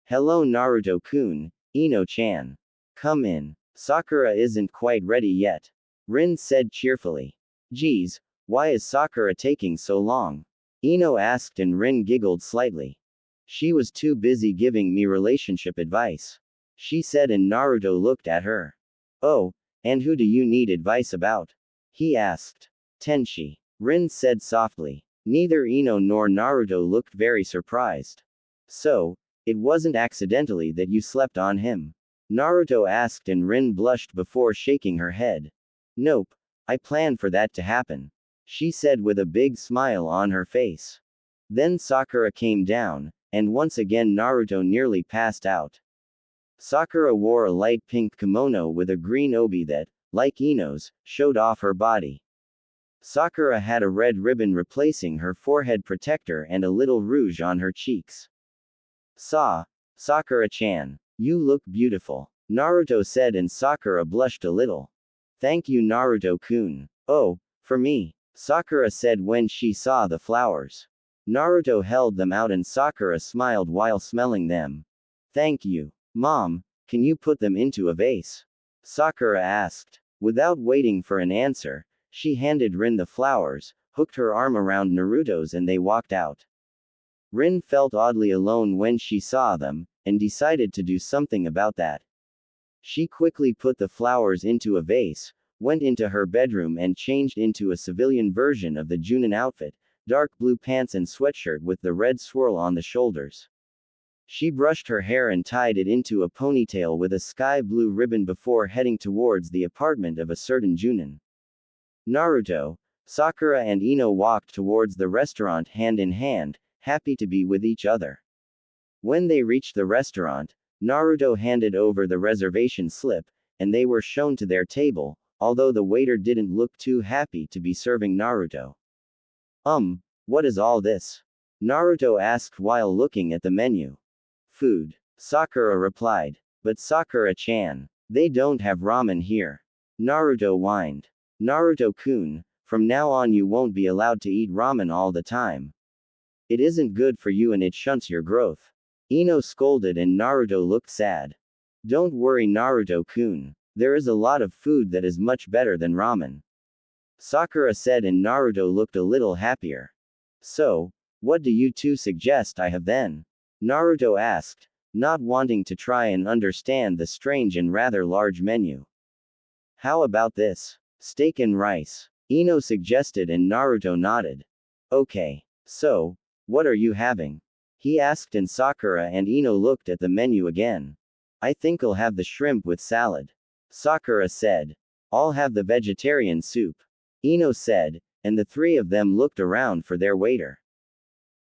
Hello Naruto-kun, Ino-chan. Come in. Sakura isn't quite ready yet. Rin said cheerfully. Geez, why is Sakura taking so long? Ino asked, and Rin giggled slightly. She was too busy giving me relationship advice. She said, and Naruto looked at her. Oh, and who do you need advice about? He asked. Tenchi. Rin said softly. Neither Ino nor Naruto looked very surprised. So, it wasn't accidentally that you slept on him? Naruto asked, and Rin blushed before shaking her head. Nope, I planned for that to happen. She said with a big smile on her face. Then Sakura came down, and once again Naruto nearly passed out. Sakura wore a light pink kimono with a green obi that, like Ino's, showed off her body. Sakura had a red ribbon replacing her forehead protector and a little rouge on her cheeks. Sakura-chan. You look beautiful, Naruto said, and Sakura blushed a little. Thank you, Naruto-kun. Oh, for me, Sakura said when she saw the flowers. Naruto held them out and Sakura smiled while smelling them. Thank you. Mom, can you put them into a vase? Sakura asked. Without waiting for an answer, she handed Rin the flowers, hooked her arm around Naruto's, and they walked out. Rin felt oddly alone when she saw them, and decided to do something about that. She quickly put the flowers into a vase, went into her bedroom and changed into a civilian version of the Junin outfit, dark blue pants and sweatshirt with the red swirl on the shoulders. She brushed her hair and tied it into a ponytail with a sky blue ribbon before heading towards the apartment of a certain Junin. Naruto, Sakura and Ino walked towards the restaurant hand in hand, happy to be with each other. When they reached the restaurant, Naruto handed over the reservation slip, and they were shown to their table, although the waiter didn't look too happy to be serving Naruto. What is all this? Naruto asked while looking at the menu. Food, Sakura replied. But Sakura-chan, they don't have ramen here. Naruto whined. Naruto-kun, from now on you won't be allowed to eat ramen all the time. It isn't good for you and it shunts your growth. Ino scolded and Naruto looked sad. Don't worry, Naruto-kun. There is a lot of food that is much better than ramen. Sakura said, and Naruto looked a little happier. So, what do you two suggest I have then? Naruto asked, not wanting to try and understand the strange and rather large menu. How about this? Steak and rice, Ino suggested, and Naruto nodded. Okay. So, what are you having? He asked, and Sakura and Ino looked at the menu again. I think I'll have the shrimp with salad. Sakura said. I'll have the vegetarian soup. Ino said, and the three of them looked around for their waiter.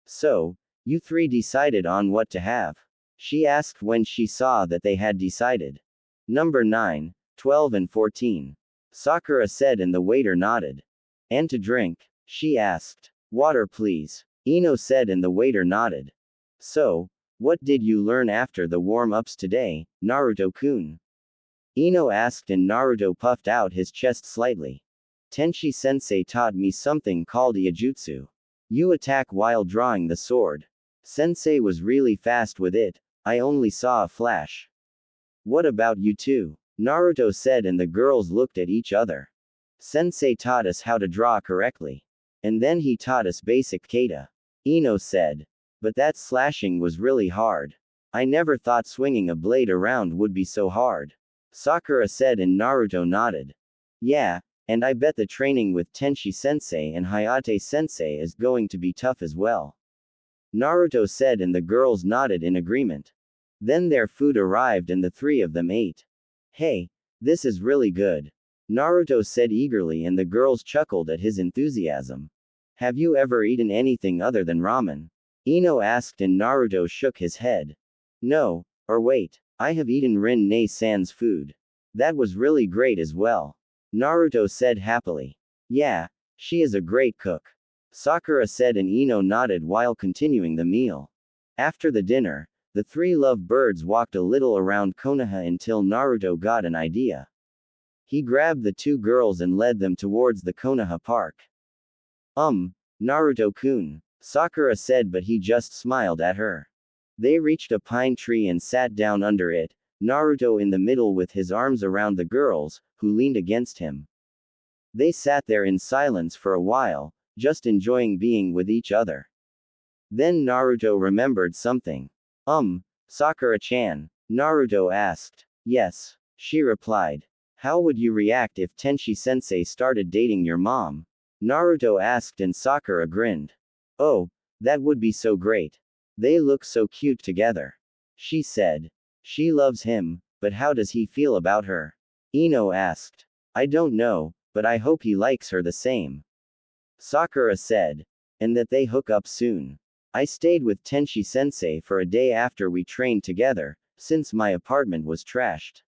So, you three decided on what to have? She asked when she saw that they had decided. Number 9, 12 and 14. Sakura said, and the waiter nodded. And to drink? She asked. Water please. Ino said, and the waiter nodded. So, what did you learn after the warm-ups today, Naruto-kun? Ino asked, and Naruto puffed out his chest slightly. Tenshi-sensei taught me something called Iijutsu. You attack while drawing the sword. Sensei was really fast with it, I only saw a flash. What about you two? Naruto said, and the girls looked at each other. Sensei taught us how to draw correctly. And then he taught us basic kata. Ino said. But that slashing was really hard. I never thought swinging a blade around would be so hard. Sakura said, and Naruto nodded. Yeah, and I bet the training with Tenshi-sensei and Hayate-sensei is going to be tough as well. Naruto said, and the girls nodded in agreement. Then their food arrived and the three of them ate. Hey, this is really good. Naruto said eagerly, and the girls chuckled at his enthusiasm. Have you ever eaten anything other than ramen? Ino asked, and Naruto shook his head. No, or wait, I have eaten Rin-ne-san's food. That was really great as well. Naruto said happily. Yeah, she is a great cook. Sakura said, and Ino nodded while continuing the meal. After the dinner, the three lovebirds walked a little around Konoha until Naruto got an idea. He grabbed the two girls and led them towards the Konoha park. Naruto-kun, Sakura said, but he just smiled at her. They reached a pine tree and sat down under it, Naruto in the middle with his arms around the girls, who leaned against him. They sat there in silence for a while, just enjoying being with each other. Then Naruto remembered something. Sakura-chan? Naruto asked. Yes, she replied. How would you react if Tenshi-sensei started dating your mom? Naruto asked, and Sakura grinned. Oh, that would be so great. They look so cute together. She said. She loves him, but how does he feel about her? Ino asked. I don't know, but I hope he likes her the same. Sakura said. And that they hook up soon. I stayed with Tenshi-sensei for a day after we trained together, since my apartment was trashed.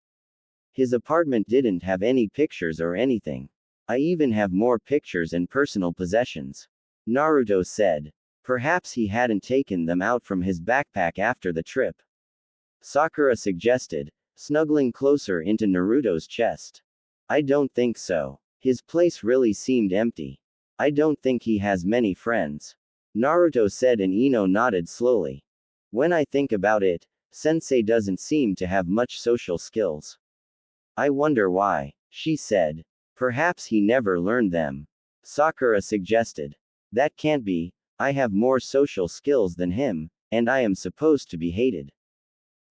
His apartment didn't have any pictures or anything. I even have more pictures and personal possessions. Naruto said. Perhaps he hadn't taken them out from his backpack after the trip. Sakura suggested, snuggling closer into Naruto's chest. I don't think so. His place really seemed empty. I don't think he has many friends. Naruto said and Ino nodded slowly. When I think about it, Sensei doesn't seem to have much social skills. I wonder why, she said. Perhaps he never learned them. Sakura suggested. That can't be, I have more social skills than him, and I am supposed to be hated.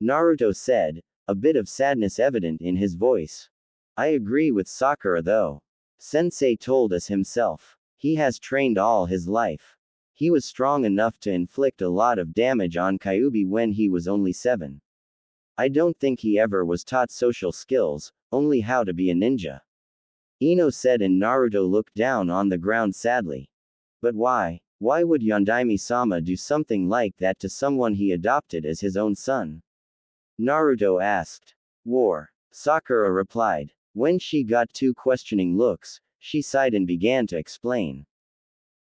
Naruto said, a bit of sadness evident in his voice. I agree with Sakura though. Sensei told us himself. He has trained all his life. He was strong enough to inflict a lot of damage on Kyuubi when he was only 7. I don't think he ever was taught social skills, only how to be a ninja. Ino said and Naruto looked down on the ground sadly. But why? Why would Yondaime-sama do something like that to someone he adopted as his own son? Naruto asked. War. Sakura replied. When she got 2 questioning looks, she sighed and began to explain.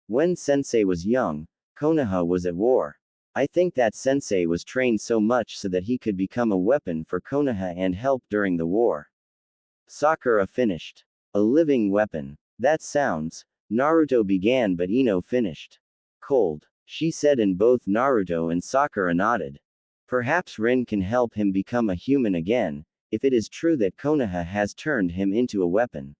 When Sensei was young, Konoha was at war. I think that Sensei was trained so much so that he could become a weapon for Konoha and help during the war. Sakura finished. A living weapon. That sounds. Naruto began but Ino finished. Cold, she said and both Naruto and Sakura nodded. Perhaps Rin can help him become a human again, if it is true that Konoha has turned him into a weapon.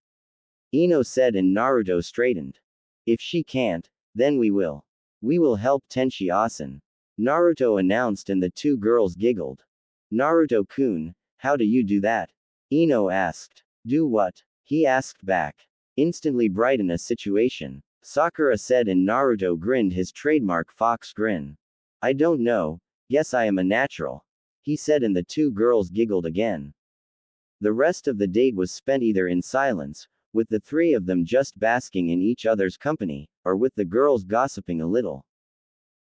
Ino said and Naruto straightened. If she can't, then we will. We will help Tenchi-Asen. Naruto announced and the 2 girls giggled. Naruto-kun, how do you do that? Ino asked. Do what? He asked back. Instantly brighten a situation. Sakura said and Naruto grinned his trademark fox grin. I don't know, guess I am a natural. He said and the 2 girls giggled again. The rest of the date was spent either in silence, with the 3 of them just basking in each other's company, or with the girls gossiping a little.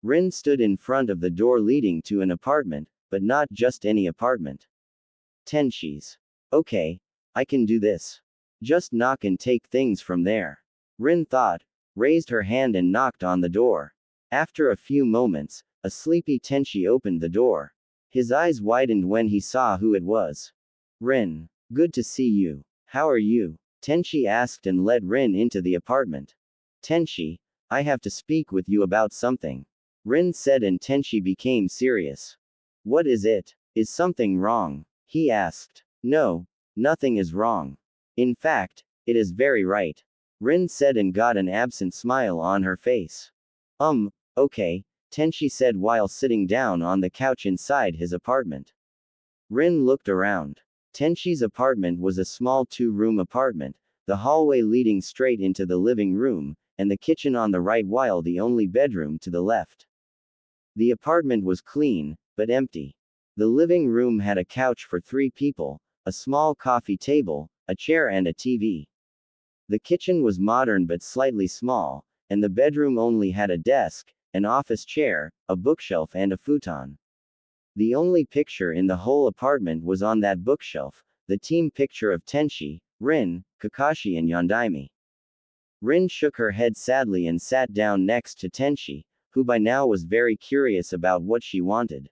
Rin stood in front of the door leading to an apartment, but not just any apartment. Tenchi's. Okay, I can do this. Just knock and take things from there. Rin thought, raised her hand and knocked on the door. After a few moments, a sleepy Tenchi opened the door. His eyes widened when he saw who it was. Rin. Good to see you. How are you? Tenchi asked and led Rin into the apartment. Tenchi, I have to speak with you about something. Rin said and Tenchi became serious. What is it? Is something wrong? He asked. No, nothing is wrong. In fact, it is very right. Rin said and got an absent smile on her face. Okay, Tenchi said while sitting down on the couch inside his apartment. Rin looked around. Tenchi's apartment was a small 2-room apartment, the hallway leading straight into the living room, and the kitchen on the right while the only bedroom to the left. The apartment was clean, but empty. The living room had a couch for 3 people, a small coffee table, a chair and a TV. The kitchen was modern but slightly small, and the bedroom only had a desk, an office chair, a bookshelf and a futon. The only picture in the whole apartment was on that bookshelf, the team picture of Tenchi, Rin, Kakashi and Yondaime. Rin shook her head sadly and sat down next to Tenchi, who by now was very curious about what she wanted.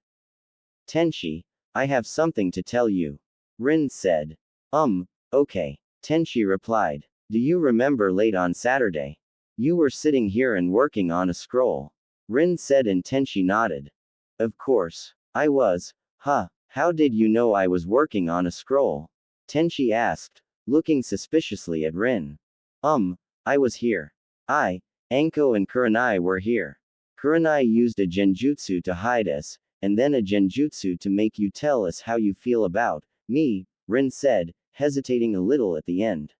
Tenchi, I have something to tell you. Rin said. Okay. Tenchi replied. Do you remember late on Saturday? You were sitting here and working on a scroll. Rin said and Tenchi nodded. Of course. I was. Huh, how did you know I was working on a scroll? Tenchi asked, looking suspiciously at Rin. I was here. Anko and Kurenai were here. Kurenai used a genjutsu to hide us, and then a genjutsu to make you tell us how you feel about me, Rin said, hesitating a little at the end.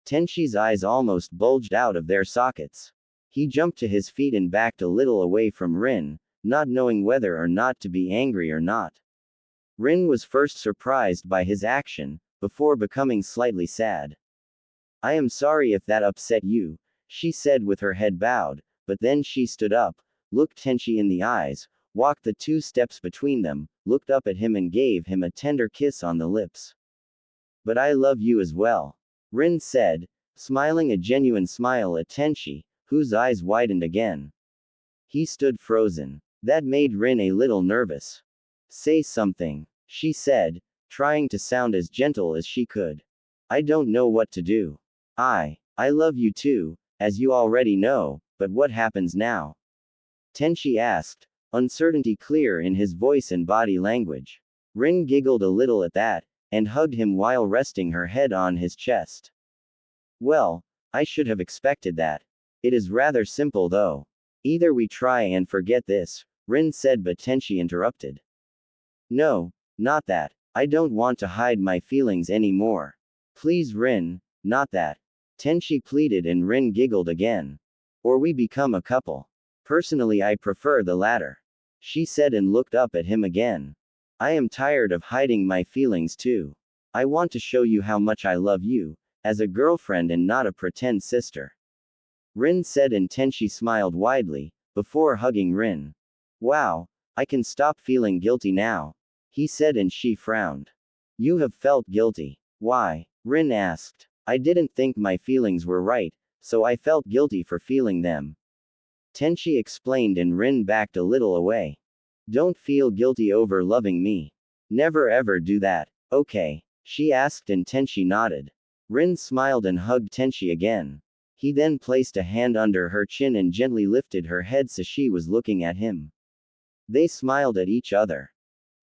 Tenchi's eyes almost bulged out of their sockets. He jumped to his feet and backed a little away from Rin, not knowing whether or not to be angry or not. Rin was first surprised by his action, before becoming slightly sad. I am sorry if that upset you, she said with her head bowed, but then she stood up, looked Tenchi in the eyes, walked the 2 steps between them, looked up at him and gave him a tender kiss on the lips. But I love you as well. Rin said, smiling a genuine smile at Tenchi, whose eyes widened again. He stood frozen. That made Rin a little nervous. Say something. she said, trying to sound as gentle as she could. I don't know what to do. I love you too, as you already know, but what happens now? Tenchi asked, uncertainty clear in his voice and body language. Rin giggled a little at that, and hugged him while resting her head on his chest. Well, I should have expected that. It is rather simple though. Either we try and forget this, Rin said, but Tenchi interrupted. No, not that. I don't want to hide my feelings anymore. Please Rin, not that. Tenchi pleaded and Rin giggled again. Or we become a couple. Personally I prefer the latter. She said and looked up at him again. I am tired of hiding my feelings too. I want to show you how much I love you, as a girlfriend and not a pretend sister. Rin said and Tenchi smiled widely, before hugging Rin. Wow, I can stop feeling guilty now, he said and she frowned. You have felt guilty. Why? Rin asked. I didn't think my feelings were right, so I felt guilty for feeling them. Tenchi explained and Rin backed a little away. Don't feel guilty over loving me. Never ever do that, okay? She asked and Tenchi nodded. Rin smiled and hugged Tenchi again. He then placed a hand under her chin and gently lifted her head so she was looking at him. They smiled at each other.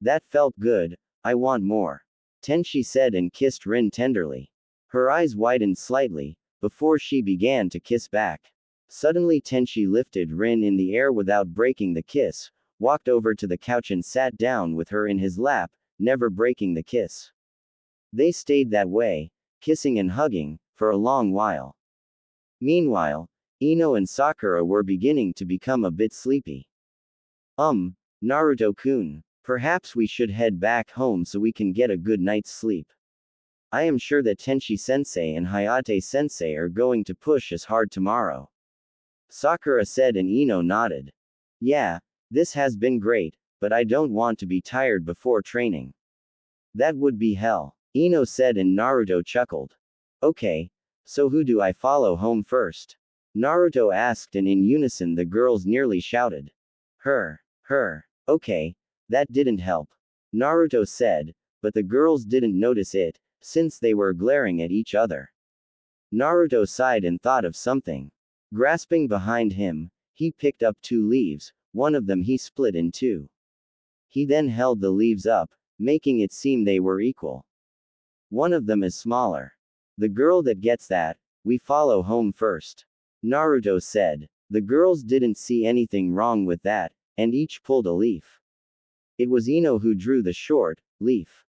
That felt good, I want more. Tenchi said and kissed Rin tenderly. Her eyes widened slightly, before she began to kiss back. Suddenly Tenchi lifted Rin in the air without breaking the kiss, walked over to the couch and sat down with her in his lap, never breaking the kiss. They stayed that way, kissing and hugging, for a long while. Meanwhile, Ino and Sakura were beginning to become a bit sleepy. Naruto-kun, perhaps we should head back home so we can get a good night's sleep. I am sure that Tenchi-sensei and Hayate-sensei are going to push us hard tomorrow. Sakura said and Ino nodded. Yeah, this has been great, but I don't want to be tired before training. That would be hell, Ino said and Naruto chuckled. Okay, so who do I follow home first? Naruto asked and in unison the girls nearly shouted. Her. Okay, that didn't help. Naruto said, but the girls didn't notice it, since they were glaring at each other. Naruto sighed and thought of something. Grasping behind him, he picked up 2 leaves, one of them he split in 2. He then held the leaves up, making it seem they were equal. One of them is smaller. The girl that gets that, we follow home first. Naruto said. The girls didn't see anything wrong with that, and each pulled a leaf. It was Ino who drew the short leaf.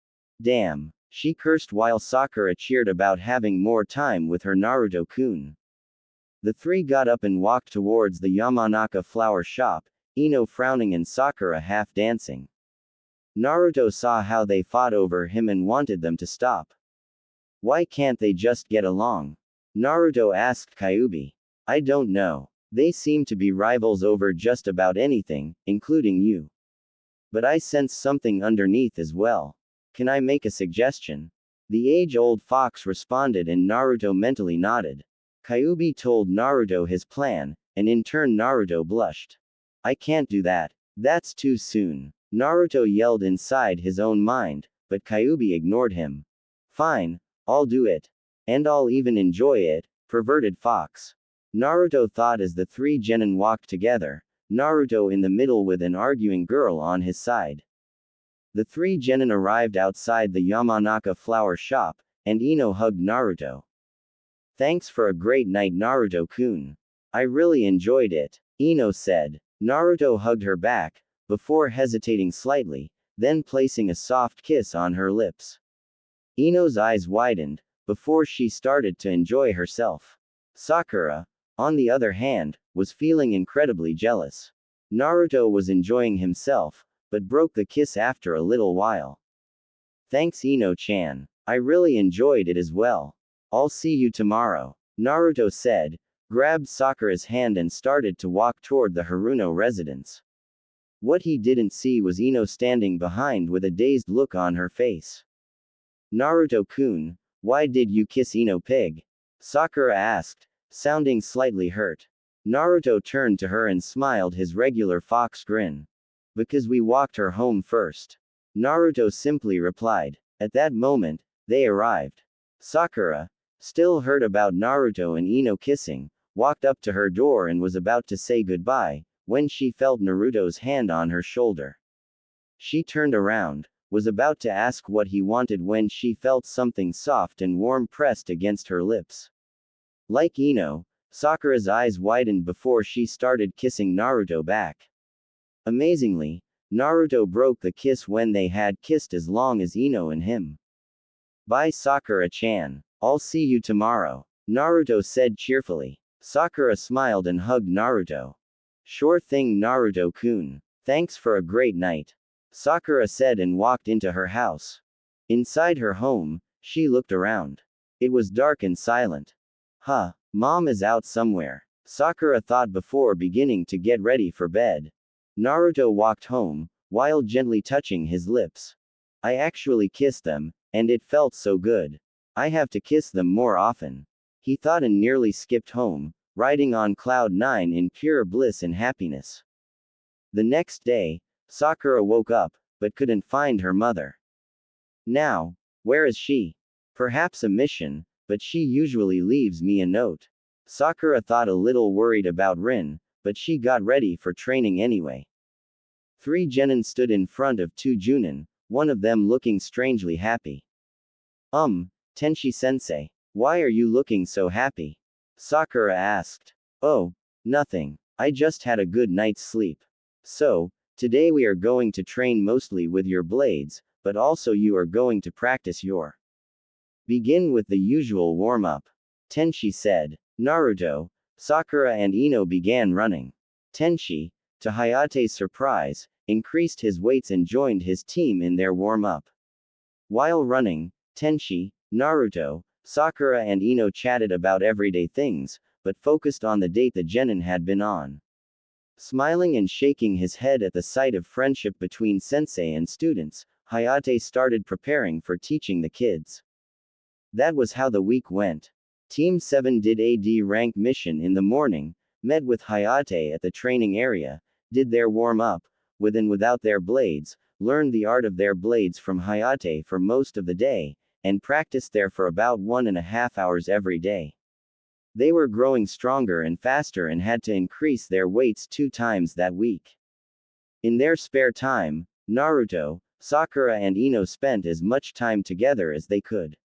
Damn, she cursed while Sakura cheered about having more time with her Naruto-kun. The 3 got up and walked towards the Yamanaka flower shop, Ino frowning and Sakura half dancing. Naruto saw how they fought over him and wanted them to stop. Why can't they just get along? Naruto asked Kyuubi. I don't know. They seem to be rivals over just about anything, including you. But I sense something underneath as well. Can I make a suggestion? The age-old fox responded and Naruto mentally nodded. Kyuubi told Naruto his plan, and in turn Naruto blushed. I can't do that. That's too soon. Naruto yelled inside his own mind, but Kyuubi ignored him. Fine, I'll do it. And I'll even enjoy it, perverted fox. Naruto thought as the 3 genin walked together, Naruto in the middle with an arguing girl on his side. The 3 genin arrived outside the Yamanaka flower shop, and Ino hugged Naruto. Thanks for a great night Naruto-kun. I really enjoyed it, Ino said. Naruto hugged her back, before hesitating slightly, then placing a soft kiss on her lips. Ino's eyes widened, before she started to enjoy herself. Sakura, on the other hand, was feeling incredibly jealous. Naruto was enjoying himself, but broke the kiss after a little while. Thanks Ino-chan. I really enjoyed it as well. I'll see you tomorrow, Naruto said, grabbed Sakura's hand and started to walk toward the Haruno residence. What he didn't see was Ino standing behind with a dazed look on her face. Naruto-kun, why did you kiss Ino pig? Sakura asked, sounding slightly hurt. Naruto turned to her and smiled his regular fox grin. Because we walked her home first. Naruto simply replied. At that moment, they arrived. Sakura, still heard about Naruto and Ino kissing, walked up to her door and was about to say goodbye, when she felt Naruto's hand on her shoulder. She turned around, was about to ask what he wanted when she felt something soft and warm pressed against her lips. Like Ino, Sakura's eyes widened before she started kissing Naruto back. Amazingly, Naruto broke the kiss when they had kissed as long as Ino and him. Bye Sakura-chan. I'll see you tomorrow, Naruto said cheerfully. Sakura smiled and hugged Naruto. Sure thing Naruto-kun. Thanks for a great night, Sakura said and walked into her house. Inside her home, she looked around. It was dark and silent. Huh, mom is out somewhere, Sakura thought before beginning to get ready for bed. Naruto walked home, while gently touching his lips. I actually kissed them, and it felt so good. I have to kiss them more often, he thought and nearly skipped home, riding on cloud 9 in pure bliss and happiness. The next day, Sakura woke up, but couldn't find her mother. Now, where is she? Perhaps a mission, but she usually leaves me a note. Sakura thought a little worried about Rin, but she got ready for training anyway. 3 genin stood in front of 2 junin, one of them looking strangely happy. Tenshi-sensei, why are you looking so happy? Sakura asked. Oh, nothing. I just had a good night's sleep. So, today we are going to train mostly with your blades, but also you are going to practice your. Begin with the usual warm-up, Tenshi said. Naruto, Sakura and Ino began running. Tenshi, to Hayate's surprise, increased his weights and joined his team in their warm-up. While running, Tenshi, Naruto, Sakura and Ino chatted about everyday things, but focused on the date the genin had been on. Smiling and shaking his head at the sight of friendship between sensei and students, Hayate started preparing for teaching the kids. That was how the week went. Team 7 did a D-rank mission in the morning, met with Hayate at the training area, did their warm-up, with and without their blades, learned the art of their blades from Hayate for most of the day, and practiced there for about 1.5 hours every day. They were growing stronger and faster and had to increase their weights 2 times that week. In their spare time, Naruto, Sakura and Ino spent as much time together as they could.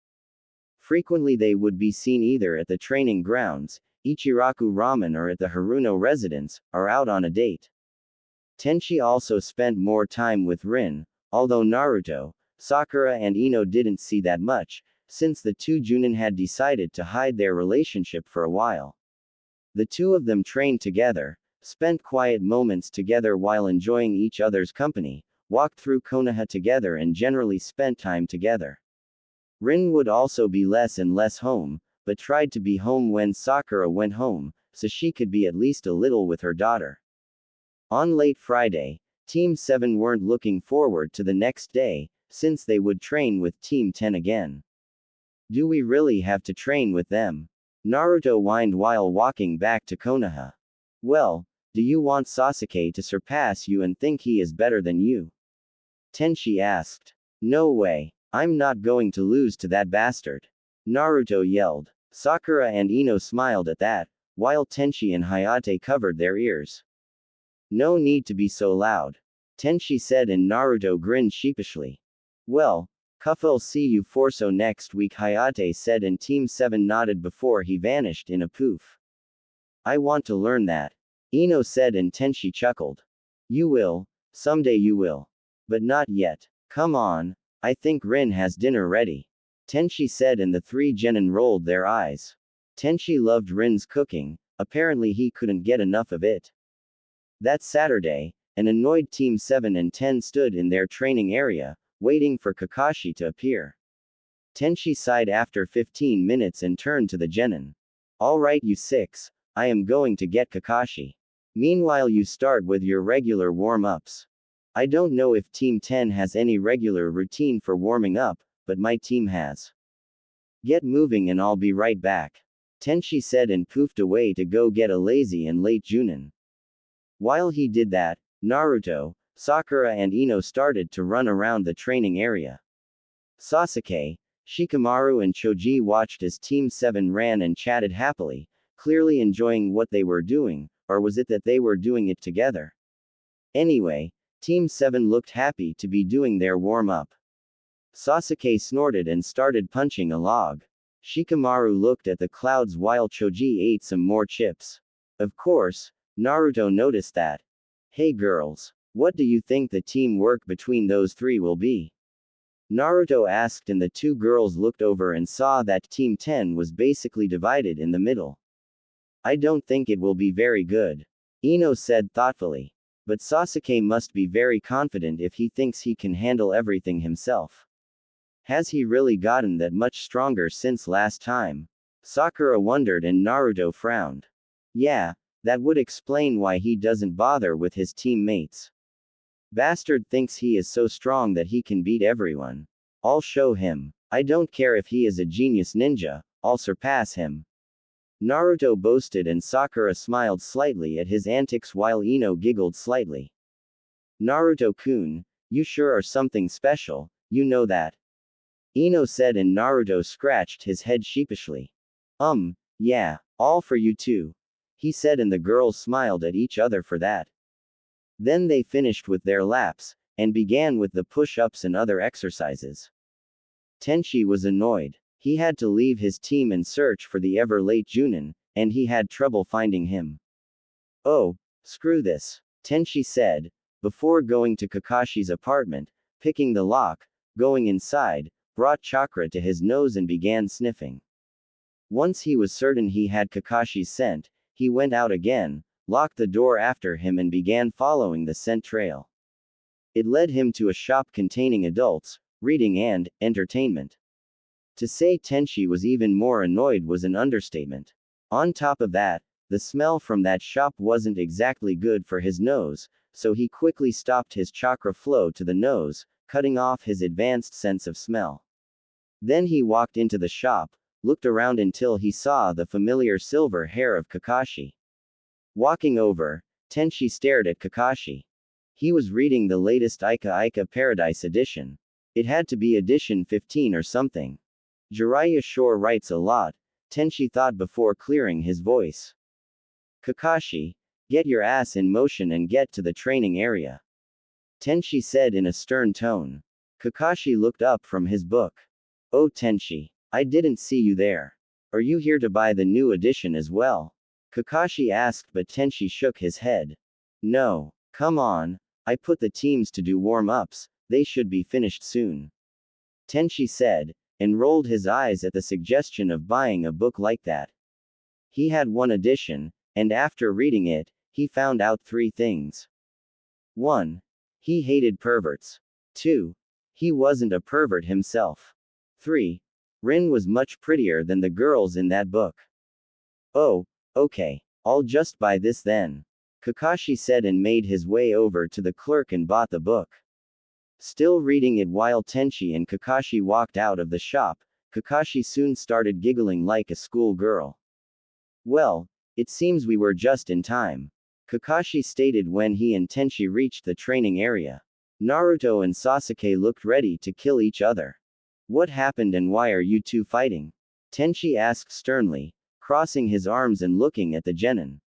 Frequently they would be seen either at the training grounds, Ichiraku Ramen or at the Haruno residence, or out on a date. Tenshi also spent more time with Rin, although Naruto, Sakura and Ino didn't see that much, since the 2 junin had decided to hide their relationship for a while. The 2 of them trained together, spent quiet moments together while enjoying each other's company, walked through Konoha together and generally spent time together. Rin would also be less and less home, but tried to be home when Sakura went home, so she could be at least a little with her daughter. On late Friday, Team 7 weren't looking forward to the next day, since they would train with Team 10 again. Do we really have to train with them? Naruto whined while walking back to Konoha. Well, do you want Sasuke to surpass you and think he is better than you? Tenshi asked. No way. I'm not going to lose to that bastard, Naruto yelled. Sakura and Ino smiled at that, while Tenshi and Hayate covered their ears. No need to be so loud, Tenshi said and Naruto grinned sheepishly. Well, I'll see you for so next week, Hayate said and Team 7 nodded before he vanished in a poof. I want to learn that, Ino said and Tenshi chuckled. You will, someday you will. But not yet. Come on, I think Rin has dinner ready, Tenshi said and the 3 genin rolled their eyes. Tenshi loved Rin's cooking, apparently he couldn't get enough of it. That Saturday, an annoyed Team 7 and 10 stood in their training area, waiting for Kakashi to appear. Tenshi sighed after 15 minutes and turned to the genin. Alright you 6, I am going to get Kakashi. Meanwhile you start with your regular warm-ups. I don't know if Team 10 has any regular routine for warming up, but my team has. Get moving and I'll be right back, Tenshi said and poofed away to go get a lazy and late junin. While he did that, Naruto, Sakura and Ino started to run around the training area. Sasuke, Shikamaru and Choji watched as Team 7 ran and chatted happily, clearly enjoying what they were doing, or was it that they were doing it together? Anyway, Team 7 looked happy to be doing their warm-up. Sasuke snorted and started punching a log. Shikamaru looked at the clouds while Choji ate some more chips. Of course, Naruto noticed that. Hey girls, what do you think the teamwork between those three will be? Naruto asked, and the two girls looked over and saw that Team 10 was basically divided in the middle. I don't think it will be very good, Ino said thoughtfully. But Sasuke must be very confident if he thinks he can handle everything himself. Has he really gotten that much stronger since last time? Sakura wondered and Naruto frowned. Yeah, that would explain why he doesn't bother with his teammates. Bastard thinks he is so strong that he can beat everyone. I'll show him. I don't care if he is a genius ninja, I'll surpass him. Naruto boasted and Sakura smiled slightly at his antics while Ino giggled slightly. Naruto-kun, you sure are something special, you know that? Ino said and Naruto scratched his head sheepishly. Yeah, all for you too, he said and the girls smiled at each other for that. Then they finished with their laps, and began with the push-ups and other exercises. Tenchi was annoyed. He had to leave his team and search for the ever-late Junin, and he had trouble finding him. Oh, screw this, Tenchi said, before going to Kakashi's apartment, picking the lock, going inside, brought chakra to his nose and began sniffing. Once he was certain he had Kakashi's scent, he went out again, locked the door after him and began following the scent trail. It led him to a shop containing adults, reading and entertainment. To say Tenchi was even more annoyed was an understatement. On top of that, the smell from that shop wasn't exactly good for his nose, so he quickly stopped his chakra flow to the nose, cutting off his advanced sense of smell. Then he walked into the shop, looked around until he saw the familiar silver hair of Kakashi. Walking over, Tenchi stared at Kakashi. He was reading the latest Ica Ica Paradise edition. It had to be edition 15 or something. Jiraiya sure writes a lot, Tenchi thought before clearing his voice. Kakashi, get your ass in motion and get to the training area, Tenchi said in a stern tone. Kakashi looked up from his book. Oh Tenchi, I didn't see you there. Are you here to buy the new edition as well? Kakashi asked, but Tenchi shook his head. No, come on, I put the teams to do warm-ups, they should be finished soon, Tenchi said, and rolled his eyes at the suggestion of buying a book like that. He had one edition, and after reading it, he found out 3 things. 1. He hated perverts. 2. He wasn't a pervert himself. 3. Rin was much prettier than the girls in that book. Oh, okay, I'll just buy this then, Kakashi said and made his way over to the clerk and bought the book. Still reading it while Tenchi and Kakashi walked out of the shop, Kakashi soon started giggling like a schoolgirl. Well, it seems we were just in time, Kakashi stated when he and Tenchi reached the training area. Naruto and Sasuke looked ready to kill each other. What happened and why are you two fighting? Tenchi asked sternly, crossing his arms and looking at the genin.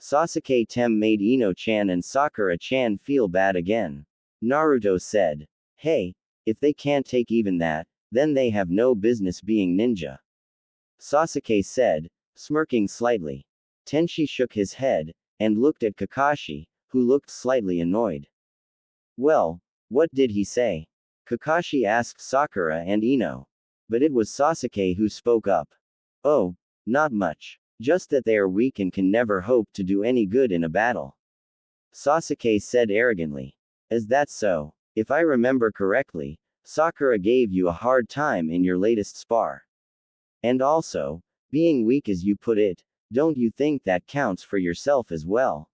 Sasuke-tem made Ino-chan and Sakura-chan feel bad again. Naruto said. Hey, if they can't take even that, then they have no business being ninja, Sasuke said, smirking slightly. Tenchi shook his head, and looked at Kakashi, who looked slightly annoyed. Well, what did he say? Kakashi asked Sakura and Ino. But it was Sasuke who spoke up. Oh, not much. Just that they are weak and can never hope to do any good in a battle, Sasuke said arrogantly. Is that so? If I remember correctly, Sakura gave you a hard time in your latest spar. And also, being weak as you put it, don't you think that counts for yourself as well?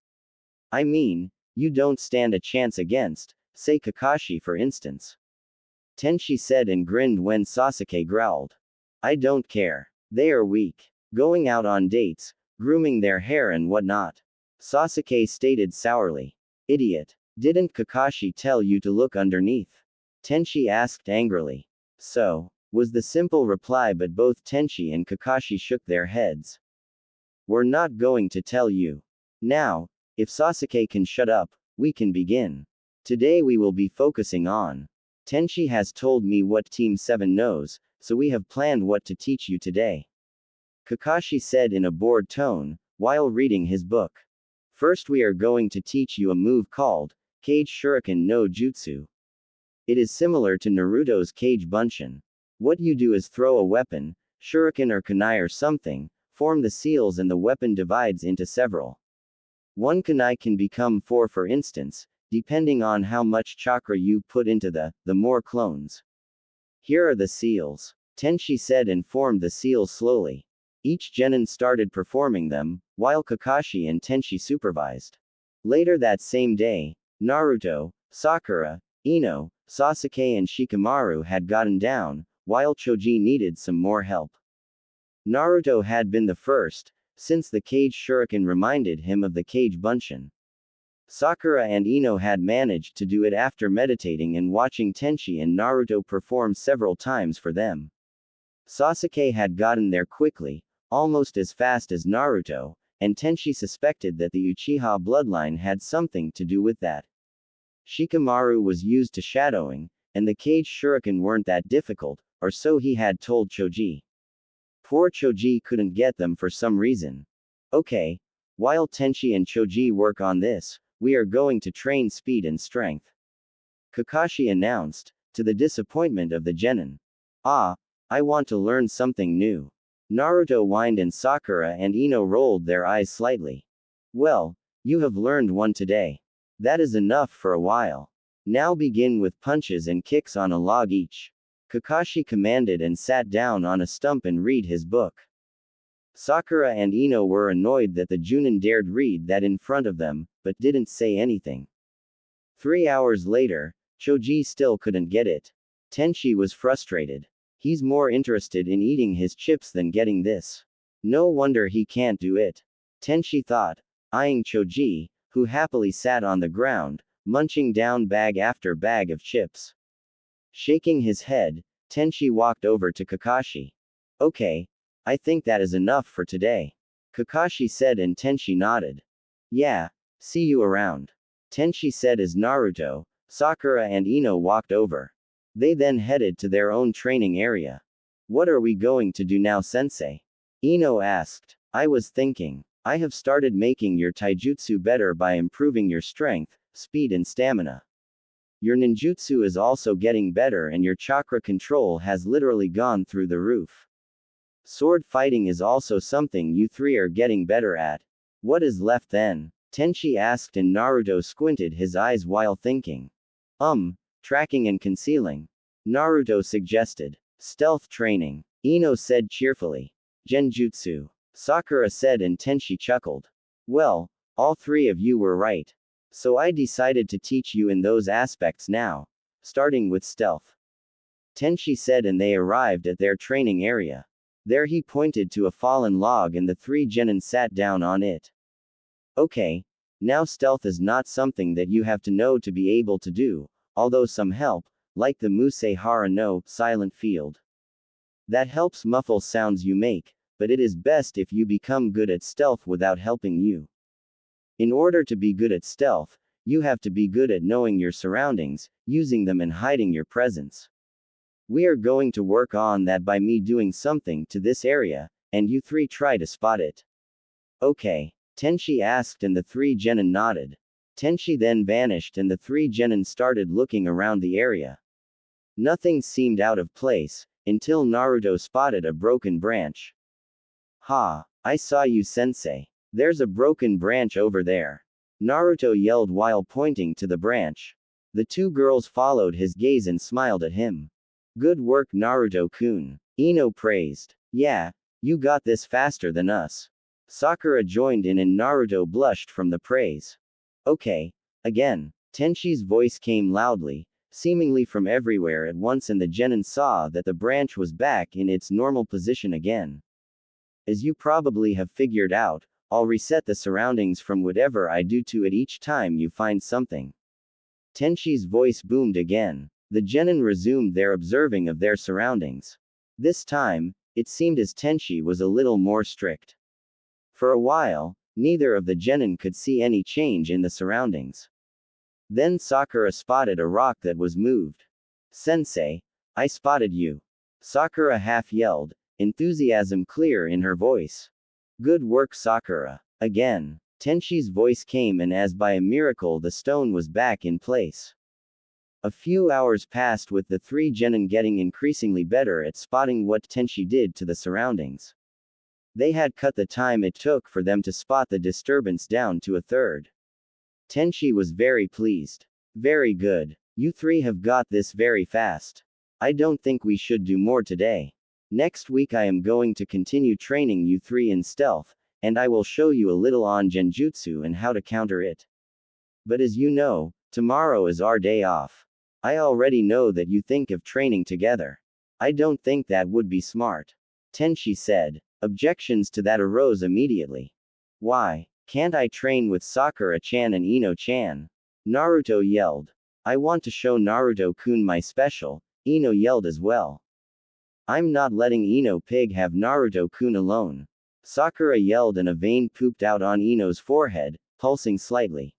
I mean, you don't stand a chance against, say Kakashi for instance, Tenchi said and grinned when Sasuke growled. I don't care. They are weak. Going out on dates, grooming their hair and whatnot, Sasuke stated sourly. Idiot. Didn't Kakashi tell you to look underneath? Tenchi asked angrily. So, was the simple reply, but both Tenchi and Kakashi shook their heads. We're not going to tell you. Now, if Sasuke can shut up, we can begin. Today we will be focusing on. Tenchi has told me what Team 7 knows, so we have planned what to teach you today. Kakashi said in a bored tone, while reading his book. First we are going to teach you a move called Cage Shuriken no Jutsu. It is similar to Naruto's Cage Bunshin. What you do is throw a weapon, shuriken or kunai or something, form the seals and the weapon divides into several. One kunai can become 4 for instance, depending on how much chakra you put into the more clones. Here are the seals. Tenchi said and formed the seals slowly. Each genin started performing them, while Kakashi and Tenchi supervised. Later that same day, Naruto, Sakura, Ino, Sasuke and Shikamaru had gotten down, while Choji needed some more help. Naruto had been the first, since the Cage Shuriken reminded him of the Cage Bunshin. Sakura and Ino had managed to do it after meditating and watching Tenchi and Naruto perform several times for them. Sasuke had gotten there quickly, almost as fast as Naruto, and Tenchi suspected that the Uchiha bloodline had something to do with that. Shikamaru was used to shadowing, and the Cage Shuriken weren't that difficult, or so he had told Choji. Poor Choji couldn't get them for some reason. Okay, while Tenchi and Choji work on this, we are going to train speed and strength. Kakashi announced, to the disappointment of the genin. Ah, I want to learn something new. Naruto whined and Sakura and Ino rolled their eyes slightly. Well, you have learned one today. That is enough for a while. Now begin with punches and kicks on a log each. Kakashi commanded and sat down on a stump and read his book. Sakura and Ino were annoyed that the Junin dared read that in front of them, but didn't say anything. 3 hours later, Choji still couldn't get it. Tenchi was frustrated. He's more interested in eating his chips than getting this. No wonder he can't do it. Tenchi thought, eyeing Choji, who happily sat on the ground, munching down bag after bag of chips. Shaking his head, Tenchi walked over to Kakashi. Okay, I think that is enough for today. Kakashi said and Tenchi nodded. Yeah, see you around. Tenchi said as Naruto, Sakura and Ino walked over. They then headed to their own training area. What are we going to do now, sensei? Ino asked. I was thinking. I have started making your taijutsu better by improving your strength, speed and stamina. Your ninjutsu is also getting better and your chakra control has literally gone through the roof. Sword fighting is also something you three are getting better at. What is left then? Tenchi asked and Naruto squinted his eyes while thinking. Tracking and concealing. Naruto suggested. Stealth training. Ino said cheerfully. Genjutsu. Sakura said and Tenchi chuckled. Well, all three of you were right. So I decided to teach you in those aspects now. Starting with stealth. Tenchi said and they arrived at their training area. There he pointed to a fallen log and the 3 genin sat down on it. Okay. Now stealth is not something that you have to know to be able to do, although some help, like the Musei Hara no silent field. That helps muffle sounds you make, but it is best if you become good at stealth without helping you. In order to be good at stealth, you have to be good at knowing your surroundings, using them and hiding your presence. We are going to work on that by me doing something to this area, and you three try to spot it. Okay. Tenchi asked and the 3 genin nodded. Tenchi then vanished and the 3 genin started looking around the area. Nothing seemed out of place, until Naruto spotted a broken branch. Ha! I saw you, sensei. There's a broken branch over there. Naruto yelled while pointing to the branch. The 2 girls followed his gaze and smiled at him. Good work, Naruto-kun. Ino praised. Yeah, you got this faster than us. Sakura joined in and Naruto blushed from the praise. Okay. Again. Tenchi's voice came loudly, seemingly from everywhere at once and the genin saw that the branch was back in its normal position again. As you probably have figured out, I'll reset the surroundings from whatever I do to it each time you find something. Tenshi's voice boomed again. The genin resumed their observing of their surroundings. This time, it seemed as Tenshi was a little more strict. For a while, neither of the genin could see any change in the surroundings. Then Sakura spotted a rock that was moved. Sensei, I spotted you. Sakura half yelled, enthusiasm clear in her voice. Good work, Sakura. Again, Tenshi's voice came, and as by a miracle the stone was back in place. A few hours passed with the three genin getting increasingly better at spotting what Tenshi did to the surroundings. They had cut the time it took for them to spot the disturbance down to a third. Tenshi was very pleased. Very good. You three have got this very fast. I don't think we should do more today. Next week I am going to continue training you three in stealth, and I will show you a little on genjutsu and how to counter it. But as you know, tomorrow is our day off. I already know that you think of training together. I don't think that would be smart. Tenshi said. Objections to that arose immediately. Why can't I train with Sakura-chan and Ino-chan? Naruto yelled. I want to show Naruto-kun my special, Ino yelled as well. I'm not letting Ino Pig have Naruto-kun alone. Sakura yelled, and a vein pooped out on Ino's forehead, pulsing slightly.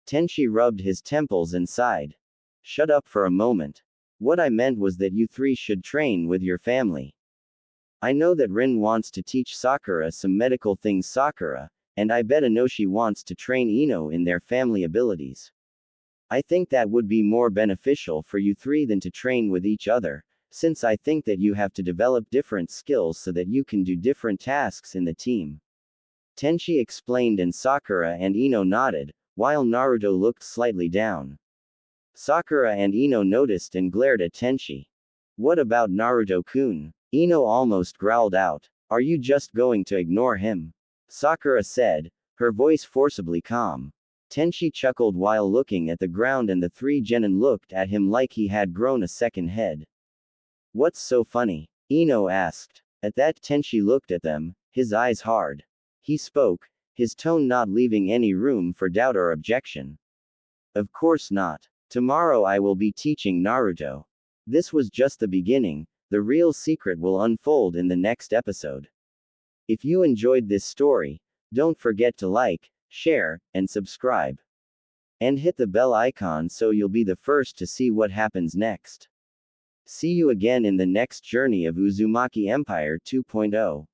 Tenshi rubbed his temples and sighed. Shut up for a moment. What I meant was that you three should train with your family. I know that Rin wants to teach Sakura some medical things, Sakura, and I bet Inoshi wants to train Ino in their family abilities. I think that would be more beneficial for you three than to train with each other, since I think that you have to develop different skills so that you can do different tasks in the team. Tenshi explained, and Sakura and Ino nodded, while Naruto looked slightly down. Sakura and Ino noticed and glared at Tenshi. What about Naruto-kun? Ino almost growled out. Are you just going to ignore him? Sakura said, her voice forcibly calm. Tenshi chuckled while looking at the ground, and the three genin looked at him like he had grown a second head. What's so funny? Ino asked. At that, Tenshi looked at them, his eyes hard. He spoke, his tone not leaving any room for doubt or objection. Of course not. Tomorrow I will be teaching Naruto. This was just the beginning. The real secret will unfold in the next episode. If you enjoyed this story, don't forget to like, share, and subscribe. And hit the bell icon so you'll be the first to see what happens next. See you again in the next journey of Uzumaki Empire 2.0.